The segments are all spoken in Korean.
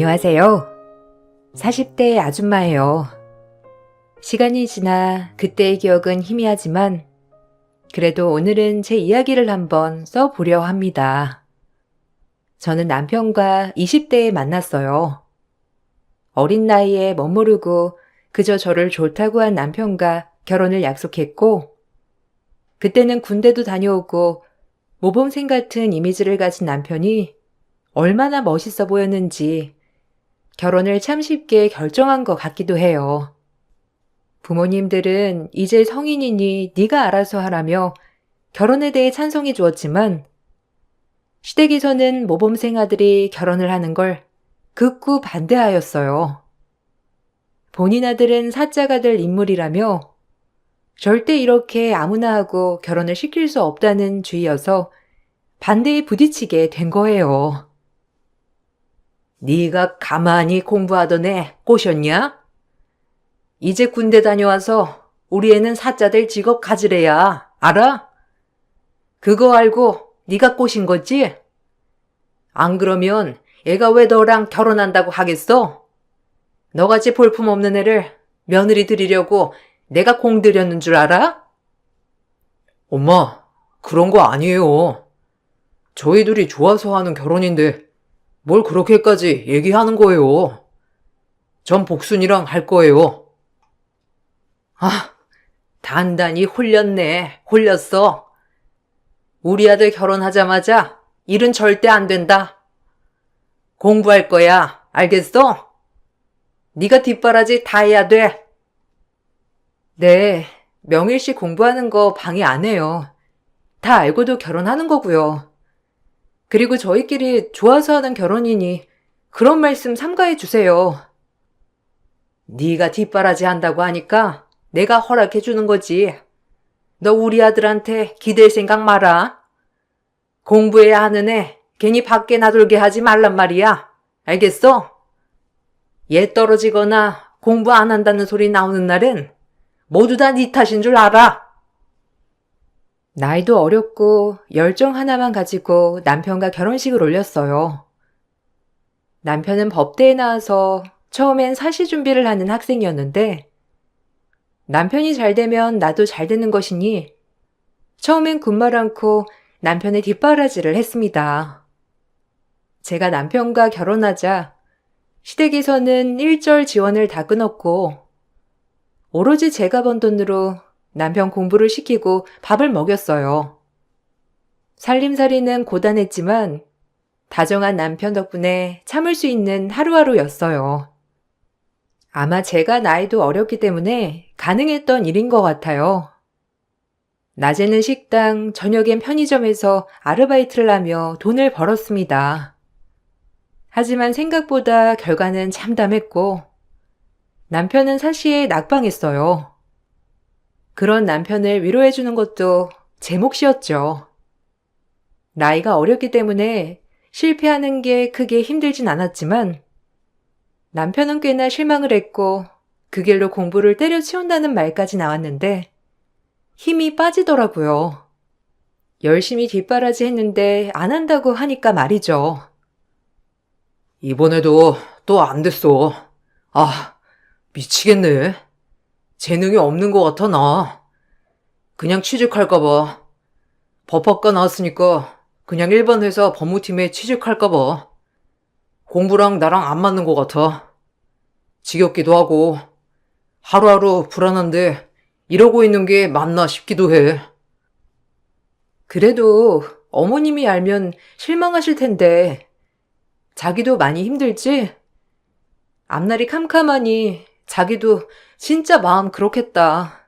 안녕하세요. 40대 아줌마예요. 시간이 지나 그때의 기억은 희미하지만 그래도 오늘은 제 이야기를 한번 써보려 합니다. 저는 남편과 20대에 만났어요. 어린 나이에 멋모르고 그저 저를 좋다고 한 남편과 결혼을 약속했고, 그때는 군대도 다녀오고 모범생 같은 이미지를 가진 남편이 얼마나 멋있어 보였는지 결혼을 참 쉽게 결정한 것 같기도 해요. 부모님들은 이제 성인이니 네가 알아서 하라며 결혼에 대해 찬성해 주었지만, 시댁에서는 모범생 아들이 결혼을 하는 걸 극구 반대하였어요. 본인 아들은 사자가 될 인물이라며 절대 이렇게 아무나 하고 결혼을 시킬 수 없다는 주의여서 반대에 부딪히게 된 거예요. 네가 가만히 공부하던 애 꼬셨냐? 이제 군대 다녀와서 우리 애는 사자 될 직업 가지래야. 알아? 그거 알고 네가 꼬신 거지? 안 그러면 애가 왜 너랑 결혼한다고 하겠어? 너같이 볼품없는 애를 며느리 들이려고 내가 공들였는 줄 알아? 엄마, 그런 거 아니에요. 저희 둘이 좋아서 하는 결혼인데 뭘 그렇게까지 얘기하는 거예요. 전 복순이랑 할 거예요. 아, 단단히 홀렸네. 홀렸어. 우리 아들 결혼하자마자 일은 절대 안 된다. 공부할 거야. 알겠어? 네가 뒷바라지 다 해야 돼. 네, 명일씨 공부하는 거 방해 안 해요. 다 알고도 결혼하는 거고요. 그리고 저희끼리 좋아서 하는 결혼이니 그런 말씀 삼가해 주세요. 네가 뒷바라지 한다고 하니까 내가 허락해 주는 거지. 너 우리 아들한테 기댈 생각 마라. 공부해야 하는 애 괜히 밖에 나돌게 하지 말란 말이야. 알겠어? 얘 떨어지거나 공부 안 한다는 소리 나오는 날은 모두 다 네 탓인 줄 알아. 나이도 어렸고 열정 하나만 가지고 남편과 결혼식을 올렸어요. 남편은 법대에 나와서 처음엔 사시 준비를 하는 학생이었는데, 남편이 잘 되면 나도 잘 되는 것이니 처음엔 군말 않고 남편의 뒷바라지를 했습니다. 제가 남편과 결혼하자 시댁에서는 일절 지원을 다 끊었고, 오로지 제가 번 돈으로 남편 공부를 시키고 밥을 먹였어요. 살림살이는 고단했지만 다정한 남편 덕분에 참을 수 있는 하루하루였어요. 아마 제가 나이도 어렸기 때문에 가능했던 일인 것 같아요. 낮에는 식당, 저녁엔 편의점에서 아르바이트를 하며 돈을 벌었습니다. 하지만 생각보다 결과는 참담했고, 남편은 사시에 낙방했어요. 그런 남편을 위로해주는 것도 제 몫이었죠. 나이가 어렸기 때문에 실패하는 게 크게 힘들진 않았지만, 남편은 꽤나 실망을 했고 그 길로 공부를 때려치운다는 말까지 나왔는데 힘이 빠지더라고요. 열심히 뒷바라지 했는데 안 한다고 하니까 말이죠. 이번에도 또 안 됐어. 아, 미치겠네. 재능이 없는 것 같아, 나. 그냥 취직할까봐. 법학과 나왔으니까 그냥 일반 회사 법무팀에 취직할까봐. 공부랑 나랑 안 맞는 것 같아. 지겹기도 하고 하루하루 불안한데 이러고 있는 게 맞나 싶기도 해. 그래도 어머님이 알면 실망하실 텐데 자기도 많이 힘들지? 앞날이 캄캄하니 자기도 진짜 마음 그렇겠다.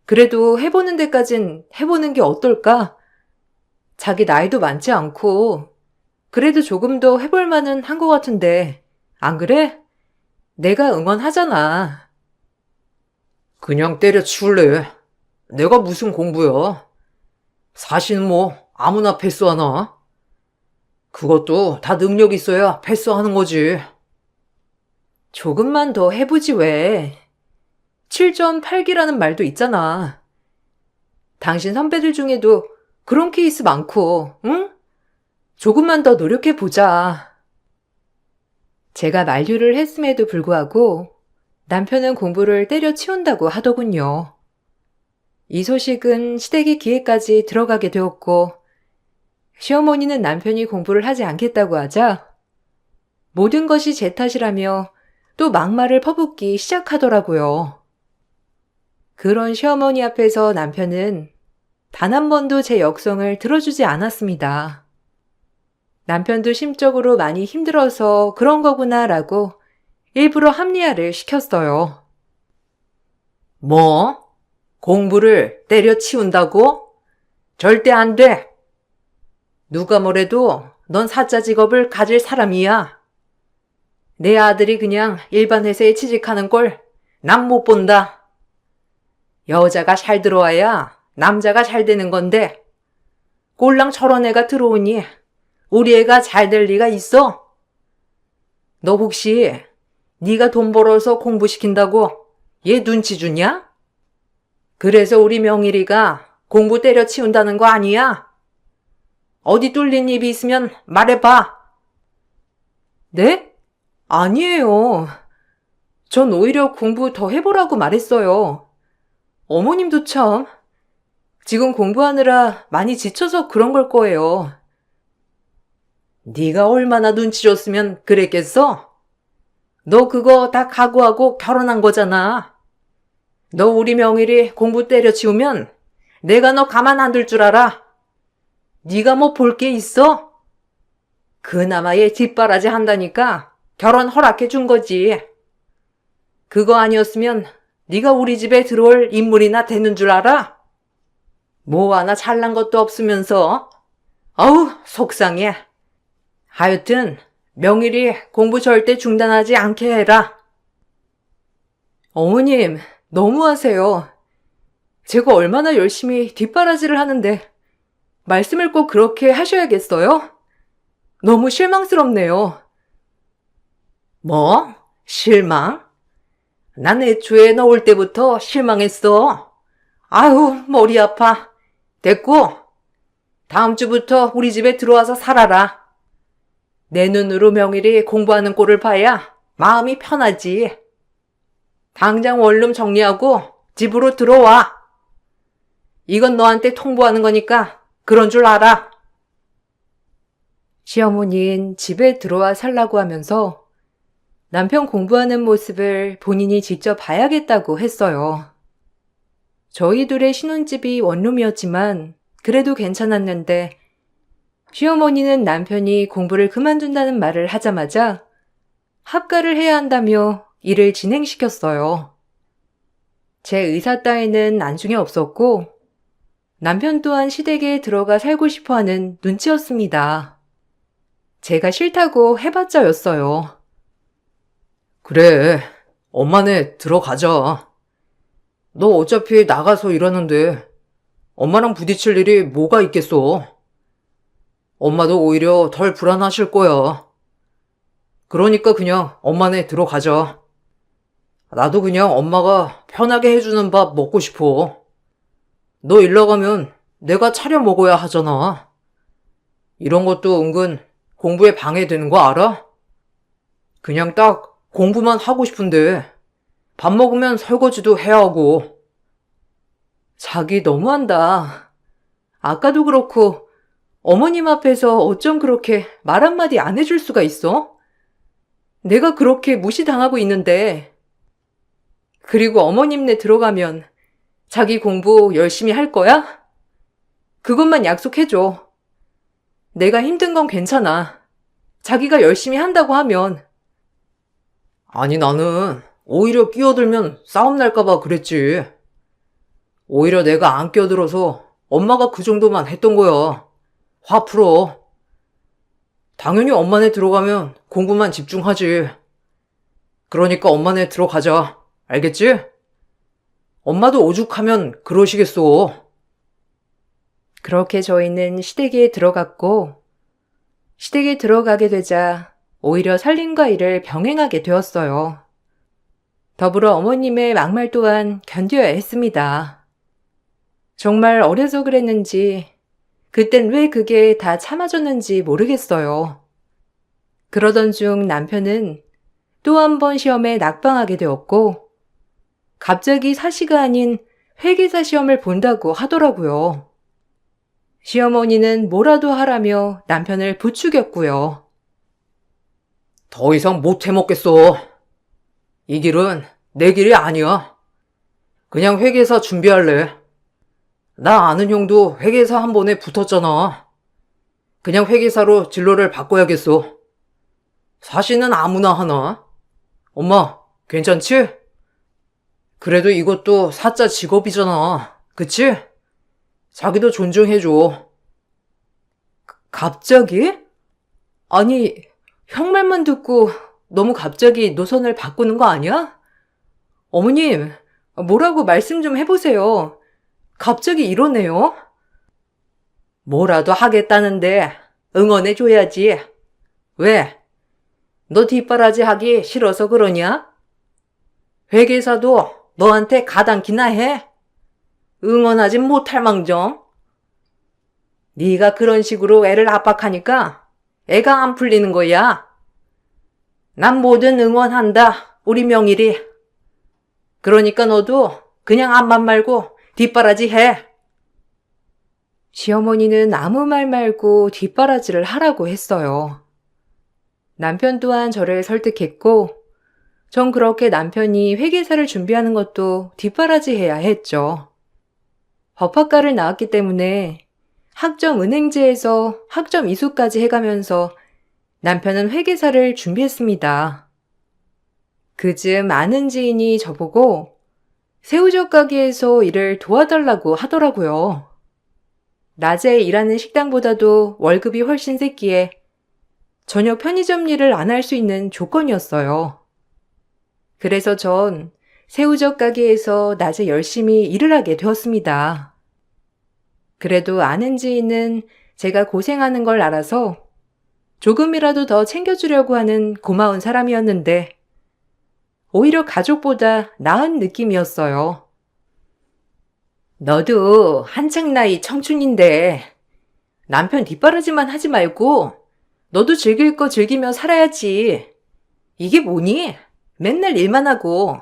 그래도 해보는 데까진 해보는 게 어떨까? 자기 나이도 많지 않고 그래도 조금 더 해볼 만은 한 것 같은데 안 그래? 내가 응원하잖아. 그냥 때려치울래. 내가 무슨 공부야. 사실은 뭐 아무나 패스하나? 그것도 다 능력 있어야 패스하는 거지. 조금만 더 해보지 왜. 7.8기라는 말도 있잖아. 당신 선배들 중에도 그런 케이스 많고, 응? 조금만 더 노력해보자. 제가 만류를 했음에도 불구하고 남편은 공부를 때려치운다고 하더군요. 이 소식은 시댁의 귀에까지 들어가게 되었고 시어머니는 남편이 공부를 하지 않겠다고 하자 모든 것이 제 탓이라며 또 막말을 퍼붓기 시작하더라고요. 그런 시어머니 앞에서 남편은 단 한 번도 제 역성을 들어주지 않았습니다. 남편도 심적으로 많이 힘들어서 그런 거구나라고 일부러 합리화를 시켰어요. 뭐? 공부를 때려치운다고? 절대 안 돼. 누가 뭐래도 넌 사자 직업을 가질 사람이야. 내 아들이 그냥 일반 회사에 취직하는 걸 난 못 본다. 여자가 잘 들어와야 남자가 잘 되는 건데 꼴랑 저런 애가 들어오니 우리 애가 잘 될 리가 있어? 너 혹시 네가 돈 벌어서 공부시킨다고 얘 눈치 주냐? 그래서 우리 명일이가 공부 때려치운다는 거 아니야? 어디 뚫린 입이 있으면 말해봐. 네? 아니에요. 전 오히려 공부 더 해보라고 말했어요. 어머님도 참, 지금 공부하느라 많이 지쳐서 그런 걸 거예요. 네가 얼마나 눈치 줬으면 그랬겠어? 너 그거 다 각오하고 결혼한 거잖아. 너 우리 명일이 공부 때려치우면 내가 너 가만 안 둘 줄 알아. 네가 뭐 볼 게 있어? 그나마 얘 뒷바라지 한다니까 결혼 허락해 준 거지. 그거 아니었으면 네가 우리 집에 들어올 인물이나 되는 줄 알아? 뭐 하나 잘난 것도 없으면서. 어우, 속상해. 하여튼 명일이 공부 절대 중단하지 않게 해라. 어머님, 너무하세요. 제가 얼마나 열심히 뒷바라지를 하는데 말씀을 꼭 그렇게 하셔야겠어요? 너무 실망스럽네요. 뭐? 실망? 난 애초에 너 올 때부터 실망했어. 아유, 머리 아파. 됐고, 다음 주부터 우리 집에 들어와서 살아라. 내 눈으로 명일이 공부하는 꼴을 봐야 마음이 편하지. 당장 원룸 정리하고 집으로 들어와. 이건 너한테 통보하는 거니까 그런 줄 알아. 시어머니는 집에 들어와 살라고 하면서 남편 공부하는 모습을 본인이 직접 봐야겠다고 했어요. 저희 둘의 신혼집이 원룸이었지만 그래도 괜찮았는데 시어머니는 남편이 공부를 그만둔다는 말을 하자마자 합가를 해야 한다며 일을 진행시켰어요. 제 의사 따위는 안중에 없었고 남편 또한 시댁에 들어가 살고 싶어하는 눈치였습니다. 제가 싫다고 해봤자였어요. 그래, 엄마네 들어가자. 너 어차피 나가서 일하는데 엄마랑 부딪힐 일이 뭐가 있겠어? 엄마도 오히려 덜 불안하실 거야. 그러니까 그냥 엄마네 들어가자. 나도 그냥 엄마가 편하게 해주는 밥 먹고 싶어. 너 일 나가면 내가 차려 먹어야 하잖아. 이런 것도 은근 공부에 방해되는 거 알아? 그냥 딱 공부만 하고 싶은데 밥 먹으면 설거지도 해야 하고. 자기 너무한다. 아까도 그렇고 어머님 앞에서 어쩜 그렇게 말 한마디 안 해줄 수가 있어? 내가 그렇게 무시당하고 있는데. 그리고 어머님네 들어가면 자기 공부 열심히 할 거야? 그것만 약속해줘. 내가 힘든 건 괜찮아. 자기가 열심히 한다고 하면. 아니 나는 오히려 끼어들면 싸움 날까봐 그랬지. 오히려 내가 안 끼어들어서 엄마가 그 정도만 했던 거야. 화 풀어. 당연히 엄마네 들어가면 공부만 집중하지. 그러니까 엄마네 들어가자. 알겠지? 엄마도 오죽하면 그러시겠어. 그렇게 저희는 시댁에 들어갔고 시댁에 들어가게 되자 오히려 살림과 일을 병행하게 되었어요. 더불어 어머님의 막말 또한 견뎌야 했습니다. 정말 어려서 그랬는지 그땐 왜 그게 다 참아줬는지 모르겠어요. 그러던 중 남편은 또 한 번 시험에 낙방하게 되었고, 갑자기 사시가 아닌 회계사 시험을 본다고 하더라고요. 시어머니는 뭐라도 하라며 남편을 부추겼고요. 더 이상 못 해먹겠어. 이 길은 내 길이 아니야. 그냥 회계사 준비할래. 나 아는 형도 회계사 한 번에 붙었잖아. 그냥 회계사로 진로를 바꿔야겠어. 사시는 아무나 하나. 엄마, 괜찮지? 그래도 이것도 사자 직업이잖아. 그치? 자기도 존중해줘. 갑자기? 아니, 형 말만 듣고 너무 갑자기 노선을 바꾸는 거 아니야? 어머님, 뭐라고 말씀 좀 해보세요. 갑자기 이러네요. 뭐라도 하겠다는데 응원해줘야지. 왜? 너 뒷바라지 하기 싫어서 그러냐? 회계사도 너한테 가당키나 해. 응원하진 못할 망정. 네가 그런 식으로 애를 압박하니까 애가 안 풀리는 거야. 난 뭐든 응원한다, 우리 명일이. 그러니까 너도 그냥 앞만 말고 뒷바라지 해. 시어머니는 아무 말 말고 뒷바라지를 하라고 했어요. 남편 또한 저를 설득했고, 전 그렇게 남편이 회계사를 준비하는 것도 뒷바라지 해야 했죠. 법학과를 나왔기 때문에 학점 은행제에서 학점 이수까지 해가면서 남편은 회계사를 준비했습니다. 그즈음 아는 지인이 저보고 새우젓 가게에서 일을 도와달라고 하더라고요. 낮에 일하는 식당보다도 월급이 훨씬 셌기에 저녁 편의점 일을 안 할 수 있는 조건이었어요. 그래서 전 새우젓 가게에서 낮에 열심히 일을 하게 되었습니다. 그래도 아는 지인은 제가 고생하는 걸 알아서 조금이라도 더 챙겨주려고 하는 고마운 사람이었는데 오히려 가족보다 나은 느낌이었어요. 너도 한창 나이 청춘인데 남편 뒷바라지만 하지 말고 너도 즐길 거 즐기며 살아야지. 이게 뭐니? 맨날 일만 하고.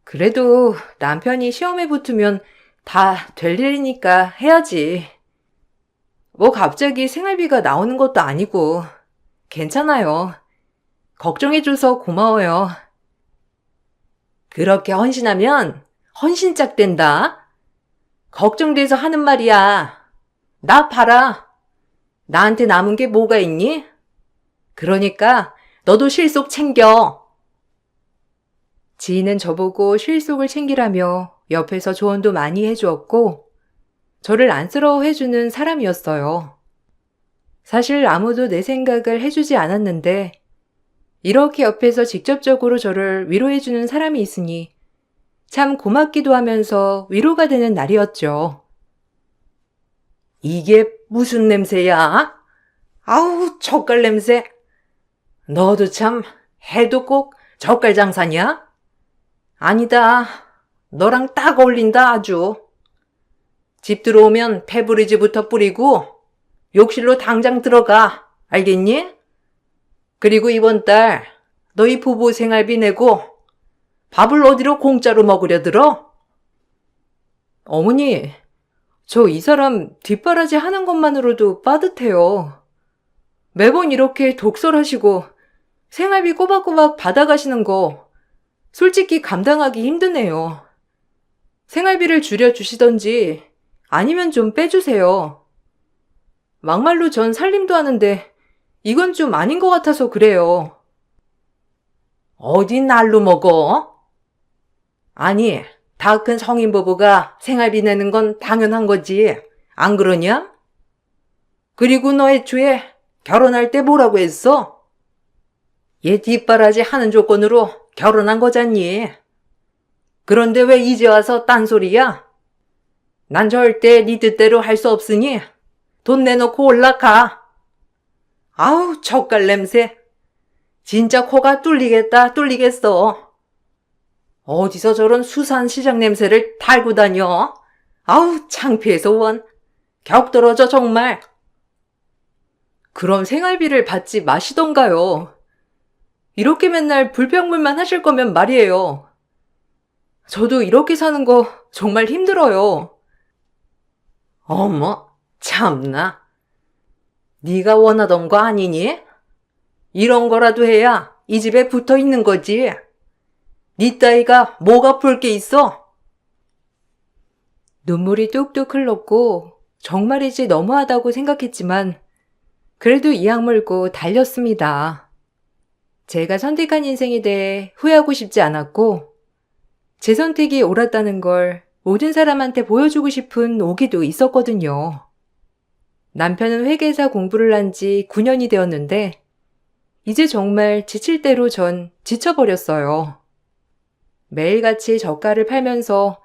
그래도 남편이 시험에 붙으면 다 될 일이니까 해야지. 뭐 갑자기 생활비가 나오는 것도 아니고 괜찮아요. 걱정해줘서 고마워요. 그렇게 헌신하면 헌신짝 된다. 걱정돼서 하는 말이야. 나 봐라. 나한테 남은 게 뭐가 있니? 그러니까 너도 실속 챙겨. 지인은 저보고 실속을 챙기라며 옆에서 조언도 많이 해주었고 저를 안쓰러워해주는 사람이었어요. 사실 아무도 내 생각을 해주지 않았는데 이렇게 옆에서 직접적으로 저를 위로해주는 사람이 있으니 참 고맙기도 하면서 위로가 되는 날이었죠. 이게 무슨 냄새야? 아우, 젓갈 냄새. 너도 참 해도 꼭 젓갈 장사냐? 아니다. 너랑 딱 어울린다 아주. 집 들어오면 페브리즈부터 뿌리고 욕실로 당장 들어가. 알겠니? 그리고 이번 달 너희 부부 생활비 내고 밥을 어디로 공짜로 먹으려 들어? 어머니, 저 이 사람 뒷바라지 하는 것만으로도 빠듯해요. 매번 이렇게 독설하시고 생활비 꼬박꼬박 받아가시는 거 솔직히 감당하기 힘드네요. 생활비를 줄여주시던지 아니면 좀 빼주세요. 막말로 전 살림도 하는데 이건 좀 아닌 것 같아서 그래요. 어디 날로 먹어? 아니, 다 큰 성인 부부가 생활비 내는 건 당연한 거지. 안 그러냐? 그리고 너 애초에 결혼할 때 뭐라고 했어? 얘 뒷바라지 하는 조건으로 결혼한 거잖니. 그런데 왜 이제 와서 딴소리야? 난 절대 네 뜻대로 할 수 없으니 돈 내놓고 올라가. 아우, 젓갈 냄새. 진짜 코가 뚫리겠다, 뚫리겠어. 어디서 저런 수산시장 냄새를 달고 다녀? 아우, 창피해서 원. 격 떨어져 정말. 그럼 생활비를 받지 마시던가요. 이렇게 맨날 불평불만 하실 거면 말이에요. 저도 이렇게 사는 거 정말 힘들어요. 어머, 참나. 네가 원하던 거 아니니? 이런 거라도 해야 이 집에 붙어 있는 거지. 네 따위가 뭐가 볼 게 있어? 눈물이 뚝뚝 흘렀고 정말이지 너무하다고 생각했지만 그래도 이악 물고 달렸습니다. 제가 선택한 인생에 대해 후회하고 싶지 않았고 제 선택이 옳았다는 걸 모든 사람한테 보여주고 싶은 오기도 있었거든요. 남편은 회계사 공부를 한 지 9년이 되었는데 이제 정말 지칠 대로 전 지쳐버렸어요. 매일같이 저가를 팔면서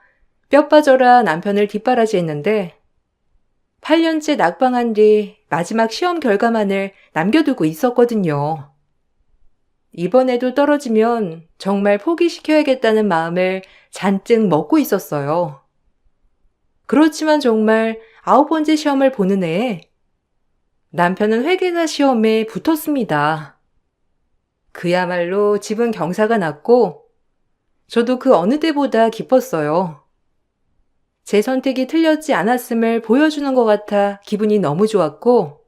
뼈 빠져라 남편을 뒷바라지했는데 8년째 낙방한 뒤 마지막 시험 결과만을 남겨두고 있었거든요. 이번에도 떨어지면 정말 포기시켜야겠다는 마음을 잔뜩 먹고 있었어요. 그렇지만 정말 9번째 시험을 보는 해에 남편은 회계사 시험에 붙었습니다. 그야말로 집은 경사가 났고 저도 그 어느 때보다 기뻤어요. 제 선택이 틀렸지 않았음을 보여주는 것 같아 기분이 너무 좋았고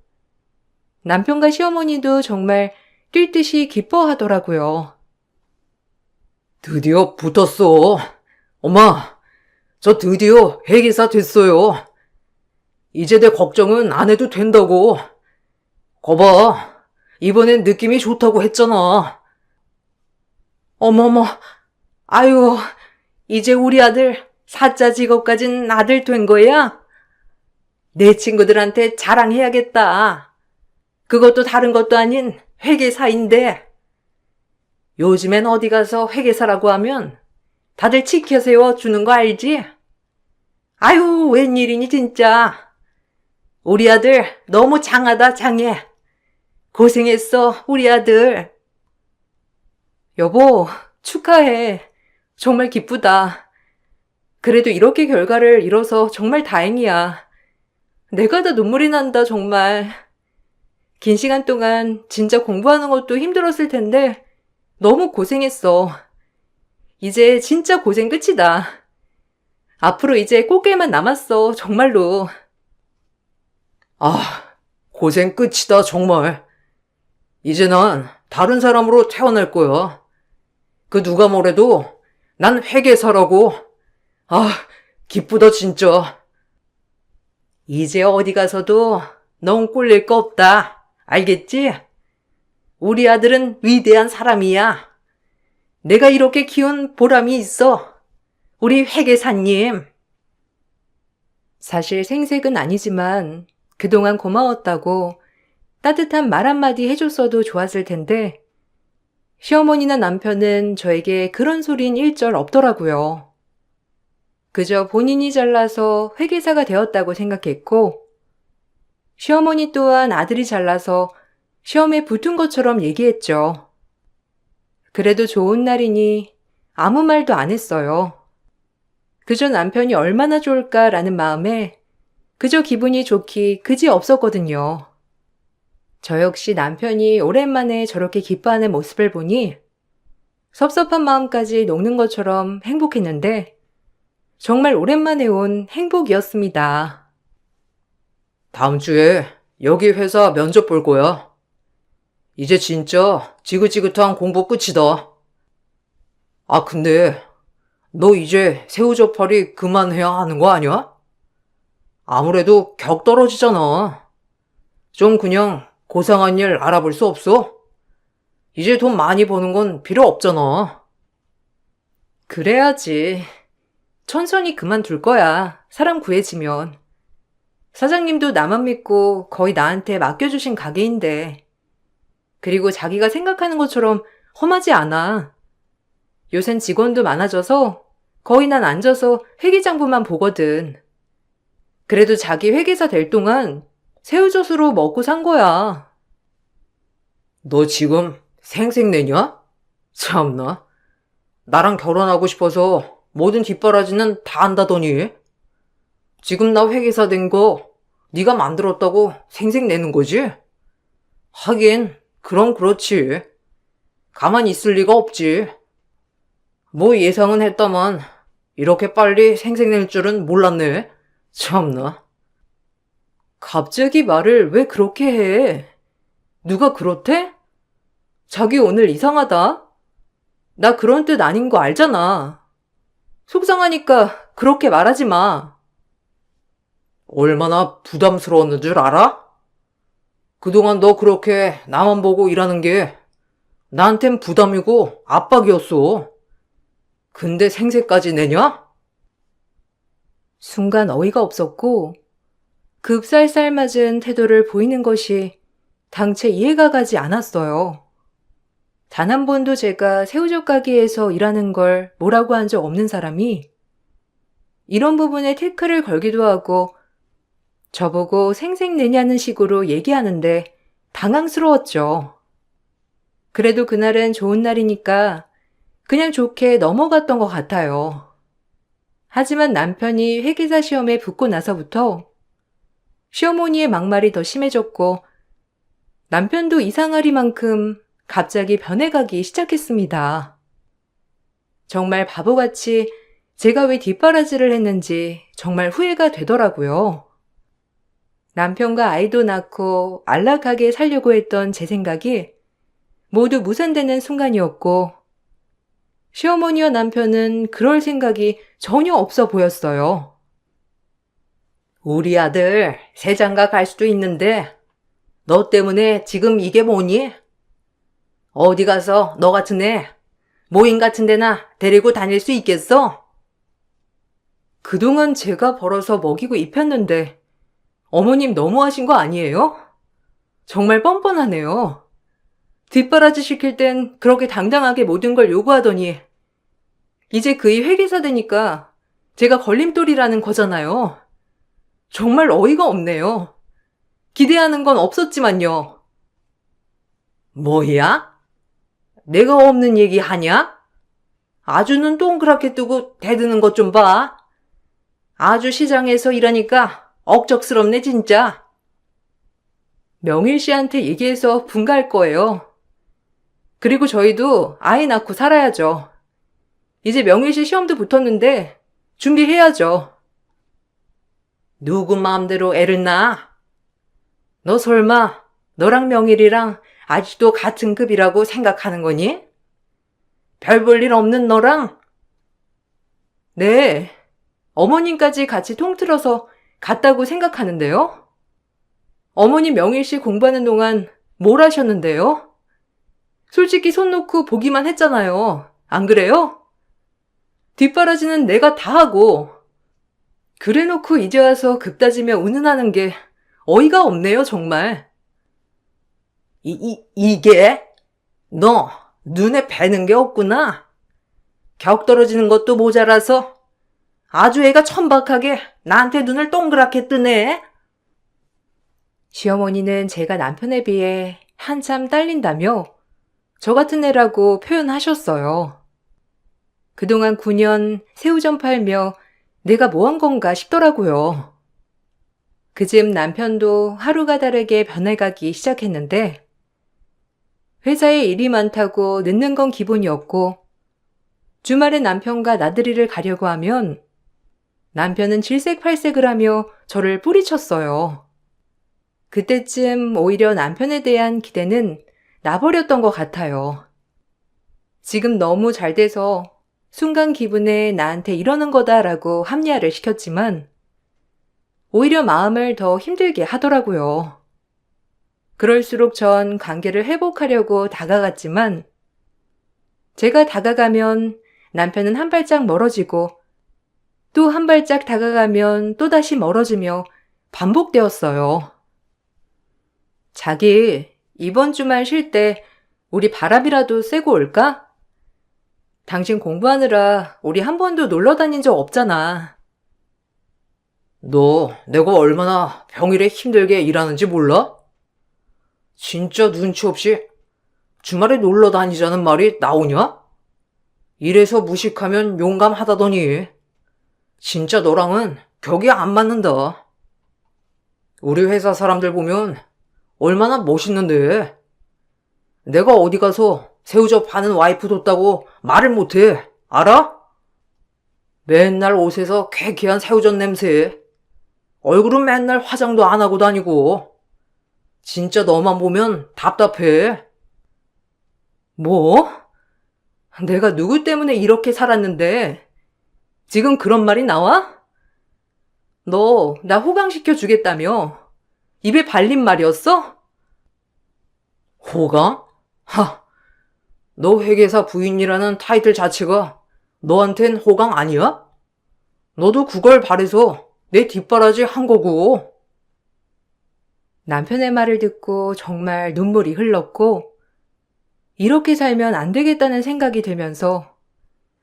남편과 시어머니도 정말 뛸 듯이 기뻐하더라고요. 드디어 붙었어. 엄마, 저 드디어 회계사 됐어요. 이제 내 걱정은 안 해도 된다고. 거봐, 이번엔 느낌이 좋다고 했잖아. 어머머, 아유, 이제 우리 아들 사자 직업까진 아들 된 거야? 내 친구들한테 자랑해야겠다. 그것도 다른 것도 아닌 회계사인데. 요즘엔 어디 가서 회계사라고 하면 다들 치켜 세워 주는 거 알지? 아유, 웬일이니 진짜. 우리 아들 너무 장하다 장해. 고생했어 우리 아들. 여보, 축하해. 정말 기쁘다. 그래도 이렇게 결과를 이뤄서 정말 다행이야. 내가 다 눈물이 난다 정말. 긴 시간 동안 진짜 공부하는 것도 힘들었을 텐데 너무 고생했어. 이제 진짜 고생 끝이다. 앞으로 이제 꽃길만 남았어 정말로. 아, 고생 끝이다, 정말. 이제 난 다른 사람으로 태어날 거야. 그 누가 뭐래도 난 회계사라고. 아, 기쁘다, 진짜. 이제 어디 가서도 넌 꼴릴 거 없다. 알겠지? 우리 아들은 위대한 사람이야. 내가 이렇게 키운 보람이 있어. 우리 회계사님. 사실 생색은 아니지만 그동안 고마웠다고 따뜻한 말 한마디 해줬어도 좋았을 텐데 시어머니나 남편은 저에게 그런 소린 일절 없더라고요. 그저 본인이 잘나서 회계사가 되었다고 생각했고 시어머니 또한 아들이 잘나서 시험에 붙은 것처럼 얘기했죠. 그래도 좋은 날이니 아무 말도 안 했어요. 그저 남편이 얼마나 좋을까라는 마음에 그저 기분이 좋기 그지 없었거든요. 저 역시 남편이 오랜만에 저렇게 기뻐하는 모습을 보니 섭섭한 마음까지 녹는 것처럼 행복했는데 정말 오랜만에 온 행복이었습니다. 다음 주에 여기 회사 면접 볼 거야. 이제 진짜 지긋지긋한 공부 끝이다. 아, 근데 너 이제 새우젓팔이 그만해야 하는 거 아니야? 아무래도 격 떨어지잖아. 좀 그냥 고상한 일 알아볼 수 없어? 이제 돈 많이 버는 건 필요 없잖아. 그래야지. 천천히 그만둘 거야. 사람 구해지면. 사장님도 나만 믿고 거의 나한테 맡겨주신 가게인데. 그리고 자기가 생각하는 것처럼 험하지 않아. 요샌 직원도 많아져서 거의 난 앉아서 회계장부만 보거든. 그래도 자기 회계사 될 동안 새우젓으로 먹고 산 거야. 너 지금 생색내냐? 참나. 나랑 결혼하고 싶어서 모든 뒷바라지는 다 한다더니. 지금 나 회계사 된 거 네가 만들었다고 생색내는 거지? 하긴 그럼 그렇지. 가만히 있을 리가 없지. 뭐 예상은 했다만 이렇게 빨리 생색낼 줄은 몰랐네. 참나. 갑자기 말을 왜 그렇게 해? 누가 그렇대? 자기 오늘 이상하다. 나 그런 뜻 아닌 거 알잖아. 속상하니까 그렇게 말하지 마. 얼마나 부담스러웠는 줄 알아? 그동안 너 그렇게 나만 보고 일하는 게 나한텐 부담이고 압박이었어. 근데 생색까지 내냐? 순간 어이가 없었고 급살살맞은 태도를 보이는 것이 당최 이해가 가지 않았어요. 단 한 번도 제가 새우젓 가게에서 일하는 걸 뭐라고 한 적 없는 사람이 이런 부분에 태클을 걸기도 하고 저보고 생색내냐는 식으로 얘기하는데 당황스러웠죠. 그래도 그날은 좋은 날이니까 그냥 좋게 넘어갔던 것 같아요. 하지만 남편이 회계사 시험에 붙고 나서부터 시어머니의 막말이 더 심해졌고 남편도 이상하리만큼 갑자기 변해가기 시작했습니다. 정말 바보같이 제가 왜 뒷바라지를 했는지 정말 후회가 되더라고요. 남편과 아이도 낳고 안락하게 살려고 했던 제 생각이 모두 무산되는 순간이었고 시어머니와 남편은 그럴 생각이 전혀 없어 보였어요. 우리 아들 새 장가 갈 수도 있는데 너 때문에 지금 이게 뭐니? 어디 가서 너 같은 애 모임 같은 데나 데리고 다닐 수 있겠어? 그동안 제가 벌어서 먹이고 입혔는데 어머님 너무하신 거 아니에요? 정말 뻔뻔하네요. 뒷바라지 시킬 땐 그렇게 당당하게 모든 걸 요구하더니 이제 그이 회계사 되니까 제가 걸림돌이라는 거잖아요. 정말 어이가 없네요. 기대하는 건 없었지만요. 뭐야? 내가 없는 얘기 하냐? 아주 눈 동그랗게 뜨고 대드는 것 좀 봐. 아주 시장에서 일하니까 억적스럽네 진짜. 명일 씨한테 얘기해서 분가할 거예요. 그리고 저희도 아이 낳고 살아야죠. 이제 명일 씨 시험도 붙었는데 준비해야죠. 누구 마음대로 애를 낳아? 너 설마 너랑 명일이랑 아직도 같은 급이라고 생각하는 거니? 별 볼 일 없는 너랑? 네, 어머님까지 같이 통틀어서 같다고 생각하는데요. 어머님 명일 씨 공부하는 동안 뭘 하셨는데요? 솔직히 손 놓고 보기만 했잖아요. 안 그래요? 뒷바라지는 내가 다 하고 그래놓고 이제 와서 급 따지며 운운하는 게 어이가 없네요, 정말. 이게? 너 눈에 뵈는 게 없구나. 격 떨어지는 것도 모자라서 아주 애가 천박하게 나한테 눈을 동그랗게 뜨네. 시어머니는 제가 남편에 비해 한참 딸린다며 저 같은 애라고 표현하셨어요. 그동안 9년 새우젓 팔며 내가 뭐 한 건가 싶더라고요. 그즈음 남편도 하루가 다르게 변해가기 시작했는데 회사에 일이 많다고 늦는 건 기본이었고 주말에 남편과 나들이를 가려고 하면 남편은 질색팔색을 하며 저를 뿌리쳤어요. 그때쯤 오히려 남편에 대한 기대는 나버렸던 것 같아요. 지금 너무 잘 돼서 순간 기분에 나한테 이러는 거다라고 합리화를 시켰지만 오히려 마음을 더 힘들게 하더라고요. 그럴수록 전 관계를 회복하려고 다가갔지만 제가 다가가면 남편은 한 발짝 멀어지고 또 한 발짝 다가가면 또다시 멀어지며 반복되었어요. 자기, 이번 주말 쉴 때 우리 바람이라도 쐬고 올까? 당신 공부하느라 우리 한 번도 놀러 다닌 적 없잖아. 너 내가 얼마나 평일에 힘들게 일하는지 몰라? 진짜 눈치 없이 주말에 놀러 다니자는 말이 나오냐? 이래서 무식하면 용감하다더니 진짜 너랑은 격이 안 맞는다. 우리 회사 사람들 보면 얼마나 멋있는데 내가 어디 가서 새우젓 파는 와이프 뒀다고 말을 못해. 알아? 맨날 옷에서 쾌쾌한 새우젓 냄새. 얼굴은 맨날 화장도 안 하고 다니고. 진짜 너만 보면 답답해. 뭐? 내가 누구 때문에 이렇게 살았는데 지금 그런 말이 나와? 너 나 호강시켜 주겠다며? 입에 발린 말이었어? 호강? 하, 너 회계사 부인이라는 타이틀 자체가 너한텐 호강 아니야? 너도 그걸 바래서 내 뒷바라지 한 거고. 남편의 말을 듣고 정말 눈물이 흘렀고, 이렇게 살면 안 되겠다는 생각이 들면서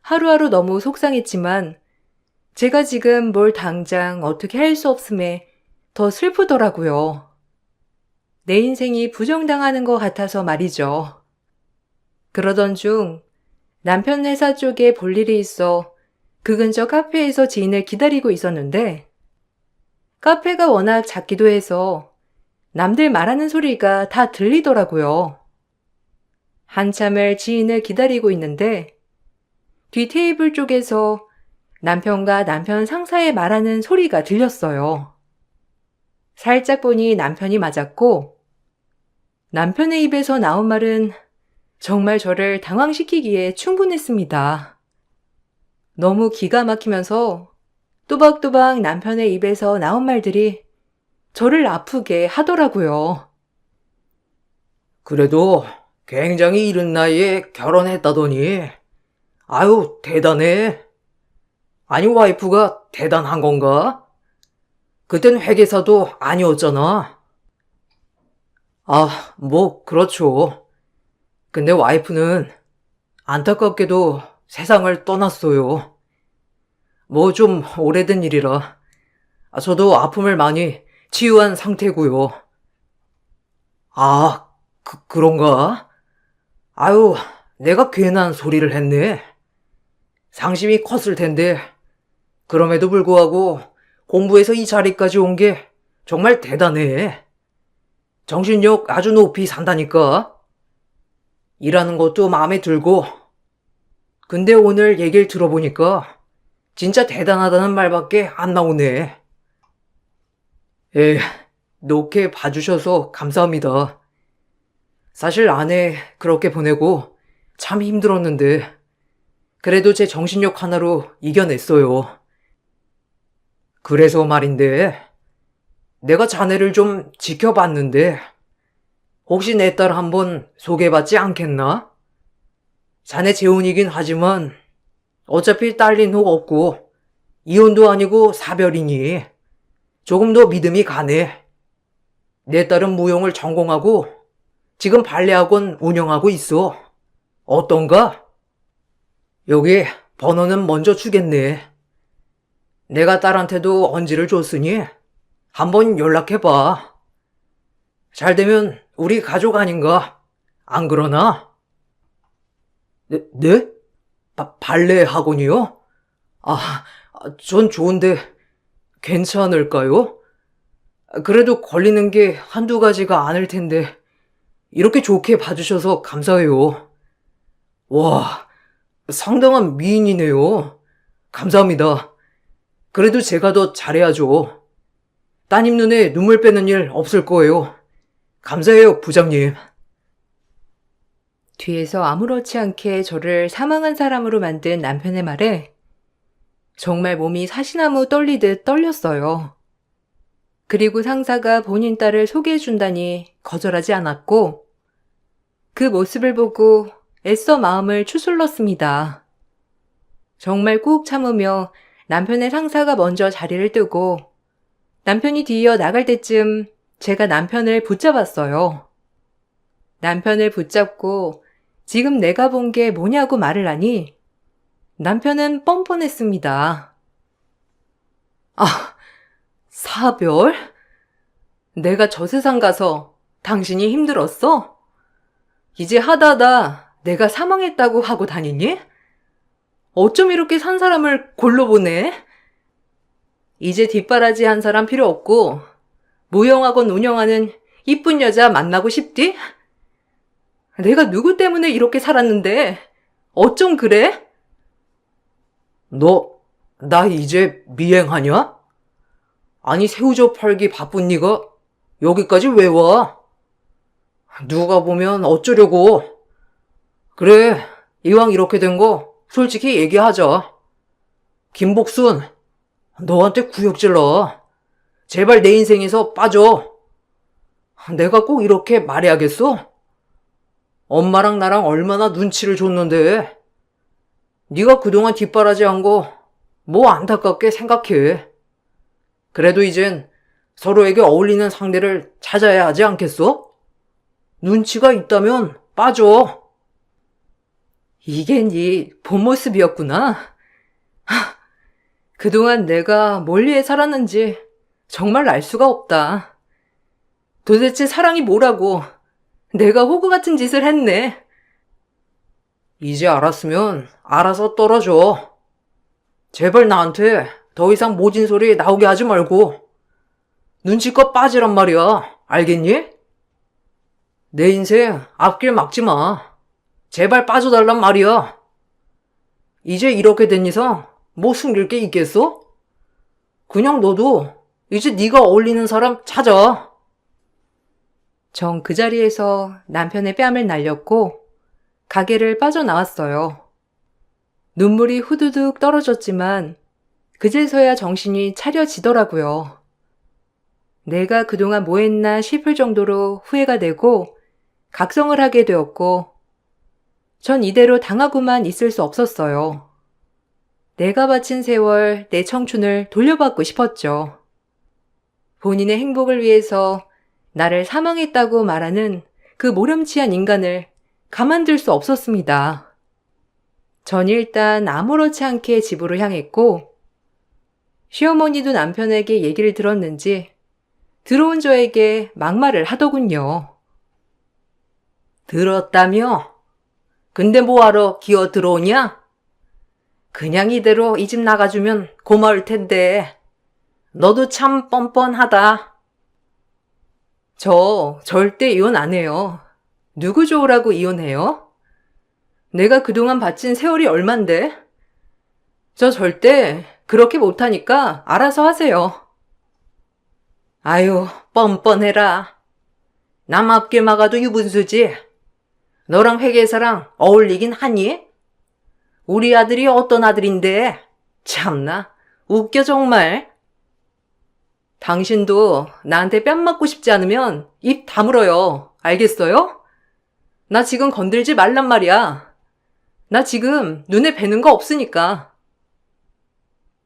하루하루 너무 속상했지만, 제가 지금 뭘 당장 어떻게 할 수 없음에 더 슬프더라고요. 내 인생이 부정당하는 것 같아서 말이죠. 그러던 중 남편 회사 쪽에 볼 일이 있어 그 근처 카페에서 지인을 기다리고 있었는데, 카페가 워낙 작기도 해서 남들 말하는 소리가 다 들리더라고요. 한참을 지인을 기다리고 있는데 뒤 테이블 쪽에서 남편과 남편 상사의 말하는 소리가 들렸어요. 살짝 보니 남편이 맞았고, 남편의 입에서 나온 말은 정말 저를 당황시키기에 충분했습니다. 너무 기가 막히면서 또박또박 남편의 입에서 나온 말들이 저를 아프게 하더라고요. 그래도 굉장히 이른 나이에 결혼했다더니. 아유, 대단해. 아니, 와이프가 대단한 건가? 그땐 회계사도 아니었잖아. 아, 뭐, 그렇죠. 근데 와이프는 안타깝게도 세상을 떠났어요. 뭐 좀 오래된 일이라. 저도 아픔을 많이 치유한 상태고요. 아, 그런가? 아유, 내가 괜한 소리를 했네. 상심이 컸을 텐데, 그럼에도 불구하고 공부해서 이 자리까지 온 게 정말 대단해. 정신력 아주 높이 산다니까. 일하는 것도 마음에 들고. 근데 오늘 얘기를 들어보니까 진짜 대단하다는 말밖에 안 나오네. 놓게 봐주셔서 감사합니다. 사실 아내 그렇게 보내고 참 힘들었는데 그래도 제 정신력 하나로 이겨냈어요. 그래서 말인데 내가 자네를 좀 지켜봤는데 혹시 내 딸 한번 소개받지 않겠나? 자네 재혼이긴 하지만 어차피 딸린 후 없고 이혼도 아니고 사별이니 조금 더 믿음이 가네. 내 딸은 무용을 전공하고 지금 발레학원 운영하고 있어. 어떤가? 여기 번호는 먼저 주겠네. 내가 딸한테도 언지를 줬으니 한번 연락해봐. 잘 되면 우리 가족 아닌가? 안 그러나? 네? 발레 학원이요? 전 좋은데 괜찮을까요? 그래도 걸리는 게 한두 가지가 아닐 텐데 이렇게 좋게 봐주셔서 감사해요. 와, 상당한 미인이네요. 감사합니다. 그래도 제가 더 잘해야죠. 따님 눈에 눈물 빼는 일 없을 거예요. 감사해요, 부장님. 뒤에서 아무렇지 않게 저를 사망한 사람으로 만든 남편의 말에 정말 몸이 사시나무 떨리듯 떨렸어요. 그리고 상사가 본인 딸을 소개해준다니 거절하지 않았고, 그 모습을 보고 애써 마음을 추슬렀습니다. 정말 꾹 참으며 남편의 상사가 먼저 자리를 뜨고 남편이 뒤이어 나갈 때쯤 제가 남편을 붙잡았어요. 남편을 붙잡고 지금 내가 본 게 뭐냐고 말을 하니 남편은 뻔뻔했습니다. 사별? 내가 저 세상 가서 당신이 힘들었어? 이제 하다하다 내가 사망했다고 하고 다니니? 어쩜 이렇게 산 사람을 골로 보내? 이제 뒷바라지 한 사람 필요 없고 무용학원 운영하는 이쁜 여자 만나고 싶디? 내가 누구 때문에 이렇게 살았는데 어쩜 그래? 너, 나 이제 미행하냐? 아니, 새우젓 팔기 바쁜 네가 여기까지 왜 와? 누가 보면 어쩌려고. 그래, 이왕 이렇게 된 거 솔직히 얘기하자. 김복순, 너한테 구역질러. 제발 내 인생에서 빠져. 내가 꼭 이렇게 말해야겠어? 엄마랑 나랑 얼마나 눈치를 줬는데. 네가 그동안 뒷바라지한 거 뭐 안타깝게 생각해. 그래도 이젠 서로에게 어울리는 상대를 찾아야 하지 않겠어? 눈치가 있다면 빠져. 이게 네 본 모습이었구나. 그동안 내가 뭘 위해 살았는지 정말 알 수가 없다. 도대체 사랑이 뭐라고 내가 호구 같은 짓을 했네. 이제 알았으면 알아서 떨어져. 제발 나한테 더 이상 모진 소리 나오게 하지 말고 눈치껏 빠지란 말이야. 알겠니? 내 인생 앞길 막지 마. 제발 빠져달란 말이야. 이제 이렇게 된 이상 뭐 숨길 게 있겠어? 그냥 너도 이제 네가 어울리는 사람 찾아. 전 그 자리에서 남편의 뺨을 날렸고 가게를 빠져나왔어요. 눈물이 후두둑 떨어졌지만 그제서야 정신이 차려지더라고요. 내가 그동안 뭐 했나 싶을 정도로 후회가 되고 각성을 하게 되었고 전 이대로 당하고만 있을 수 없었어요. 내가 바친 세월, 내 청춘을 돌려받고 싶었죠. 본인의 행복을 위해서 나를 사망했다고 말하는 그 모렴치한 인간을 가만둘 수 없었습니다. 전 일단 아무렇지 않게 집으로 향했고 시어머니도 남편에게 얘기를 들었는지 들어온 저에게 막말을 하더군요. 들었다며? 근데 뭐하러 기어 들어오냐? 그냥 이대로 이 집 나가주면 고마울 텐데. 너도 참 뻔뻔하다. 저 절대 이혼 안 해요. 누구 좋으라고 이혼해요? 내가 그동안 바친 세월이 얼만데? 저 절대 그렇게 못하니까 알아서 하세요. 아유, 뻔뻔해라. 남 앞길 막아도 유분수지. 너랑 회계사랑 어울리긴 하니? 우리 아들이 어떤 아들인데? 참나, 웃겨 정말. 당신도 나한테 뺨 맞고 싶지 않으면 입 다물어요. 알겠어요? 나 지금 건들지 말란 말이야. 나 지금 눈에 뵈는 거 없으니까.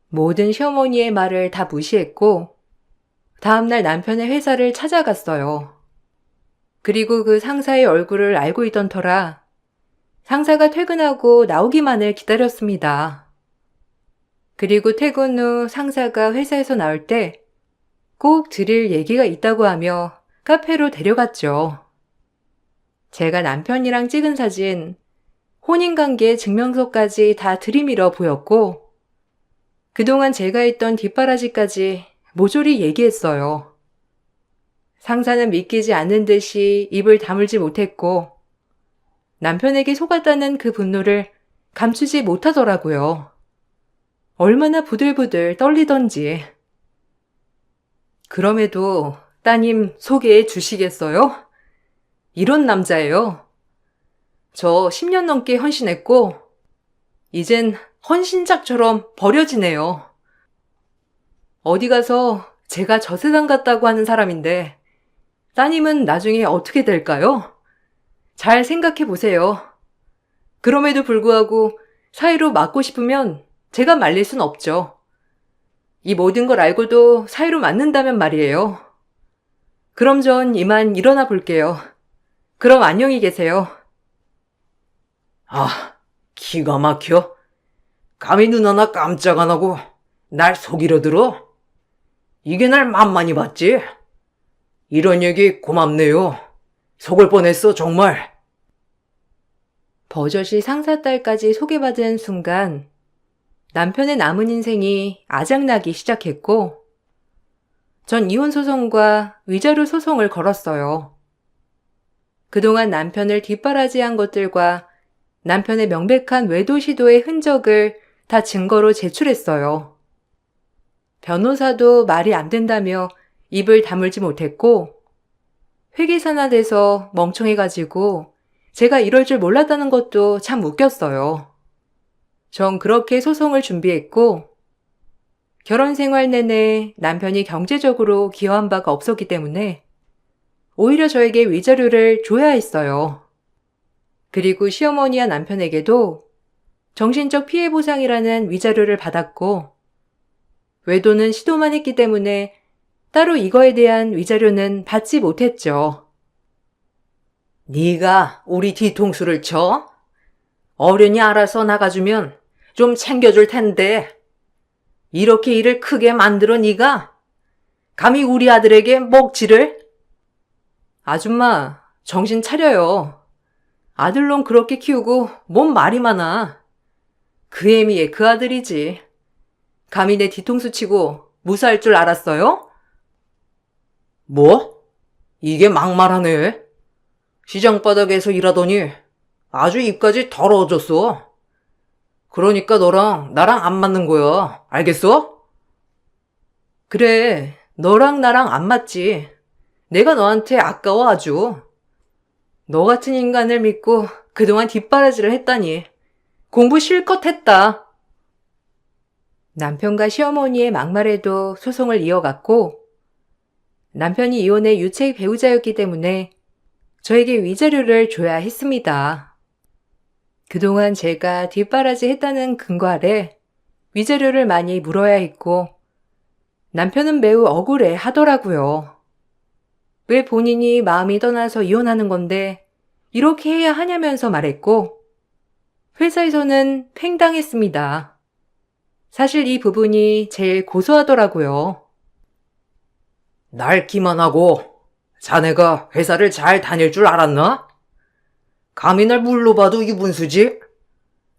모든 시어머니의 말을 다 무시했고 다음날 남편의 회사를 찾아갔어요. 그리고 그 상사의 얼굴을 알고 있던 터라 상사가 퇴근하고 나오기만을 기다렸습니다. 그리고 퇴근 후 상사가 회사에서 나올 때 꼭 드릴 얘기가 있다고 하며 카페로 데려갔죠. 제가 남편이랑 찍은 사진, 혼인관계 증명서까지 다 들이밀어 보였고 그동안 제가 했던 뒷바라지까지 모조리 얘기했어요. 상사는 믿기지 않는 듯이 입을 다물지 못했고 남편에게 속았다는 그 분노를 감추지 못하더라고요. 얼마나 부들부들 떨리던지. 그럼에도 따님 소개해 주시겠어요? 이런 남자예요. 저 10년 넘게 헌신했고 이젠 헌신작처럼 버려지네요. 어디 가서 제가 저 세상 같다고 하는 사람인데 따님은 나중에 어떻게 될까요? 잘 생각해 보세요. 그럼에도 불구하고 사이로 맞고 싶으면 제가 말릴 순 없죠. 이 모든 걸 알고도 사이로 맞는다면 말이에요. 그럼 전 이만 일어나 볼게요. 그럼 안녕히 계세요. 아, 기가 막혀. 감히 눈 하나 깜짝 안 하고 날 속이려 들어? 이게 날 만만히 봤지? 이런 얘기 고맙네요. 속을 뻔했어, 정말. 버젓이 상사딸까지 소개받은 순간 남편의 남은 인생이 아작나기 시작했고 전 이혼 소송과 위자료 소송을 걸었어요. 그동안 남편을 뒷바라지한 것들과 남편의 명백한 외도 시도의 흔적을 다 증거로 제출했어요. 변호사도 말이 안 된다며 입을 다물지 못했고, 회계사나 돼서 멍청해가지고 제가 이럴 줄 몰랐다는 것도 참 웃겼어요. 전 그렇게 소송을 준비했고, 결혼 생활 내내 남편이 경제적으로 기여한 바가 없었기 때문에 오히려 저에게 위자료를 줘야 했어요. 그리고 시어머니와 남편에게도 정신적 피해 보상이라는 위자료를 받았고, 외도는 시도만 했기 때문에 따로 이거에 대한 위자료는 받지 못했죠. 네가 우리 뒤통수를 쳐? 어련히 알아서 나가주면 좀 챙겨줄 텐데. 이렇게 일을 크게 만들어 네가? 감히 우리 아들에게 먹칠을? 아줌마, 정신 차려요. 아들놈 그렇게 키우고 뭔 말이 많아. 그 애미의 그 아들이지. 감히 내 뒤통수 치고 무사할 줄 알았어요? 뭐? 이게 막말하네. 시장 바닥에서 일하더니 아주 입까지 더러워졌어. 그러니까 너랑 나랑 안 맞는 거야. 알겠어? 그래, 너랑 나랑 안 맞지. 내가 너한테 아까워 아주. 너 같은 인간을 믿고 그동안 뒷바라지를 했다니. 공부 실컷 했다. 남편과 시어머니의 막말에도 소송을 이어갔고, 남편이 이혼의 유책 배우자였기 때문에 저에게 위자료를 줘야 했습니다. 그동안 제가 뒷바라지 했다는 근거 아래 위자료를 많이 물어야 했고, 남편은 매우 억울해 하더라고요. 왜 본인이 마음이 떠나서 이혼하는 건데 이렇게 해야 하냐면서 말했고, 회사에서는 팽당했습니다. 사실 이 부분이 제일 고소하더라고요. 날 기만하고 자네가 회사를 잘 다닐 줄 알았나? 감히 날 물로 봐도 이분수지?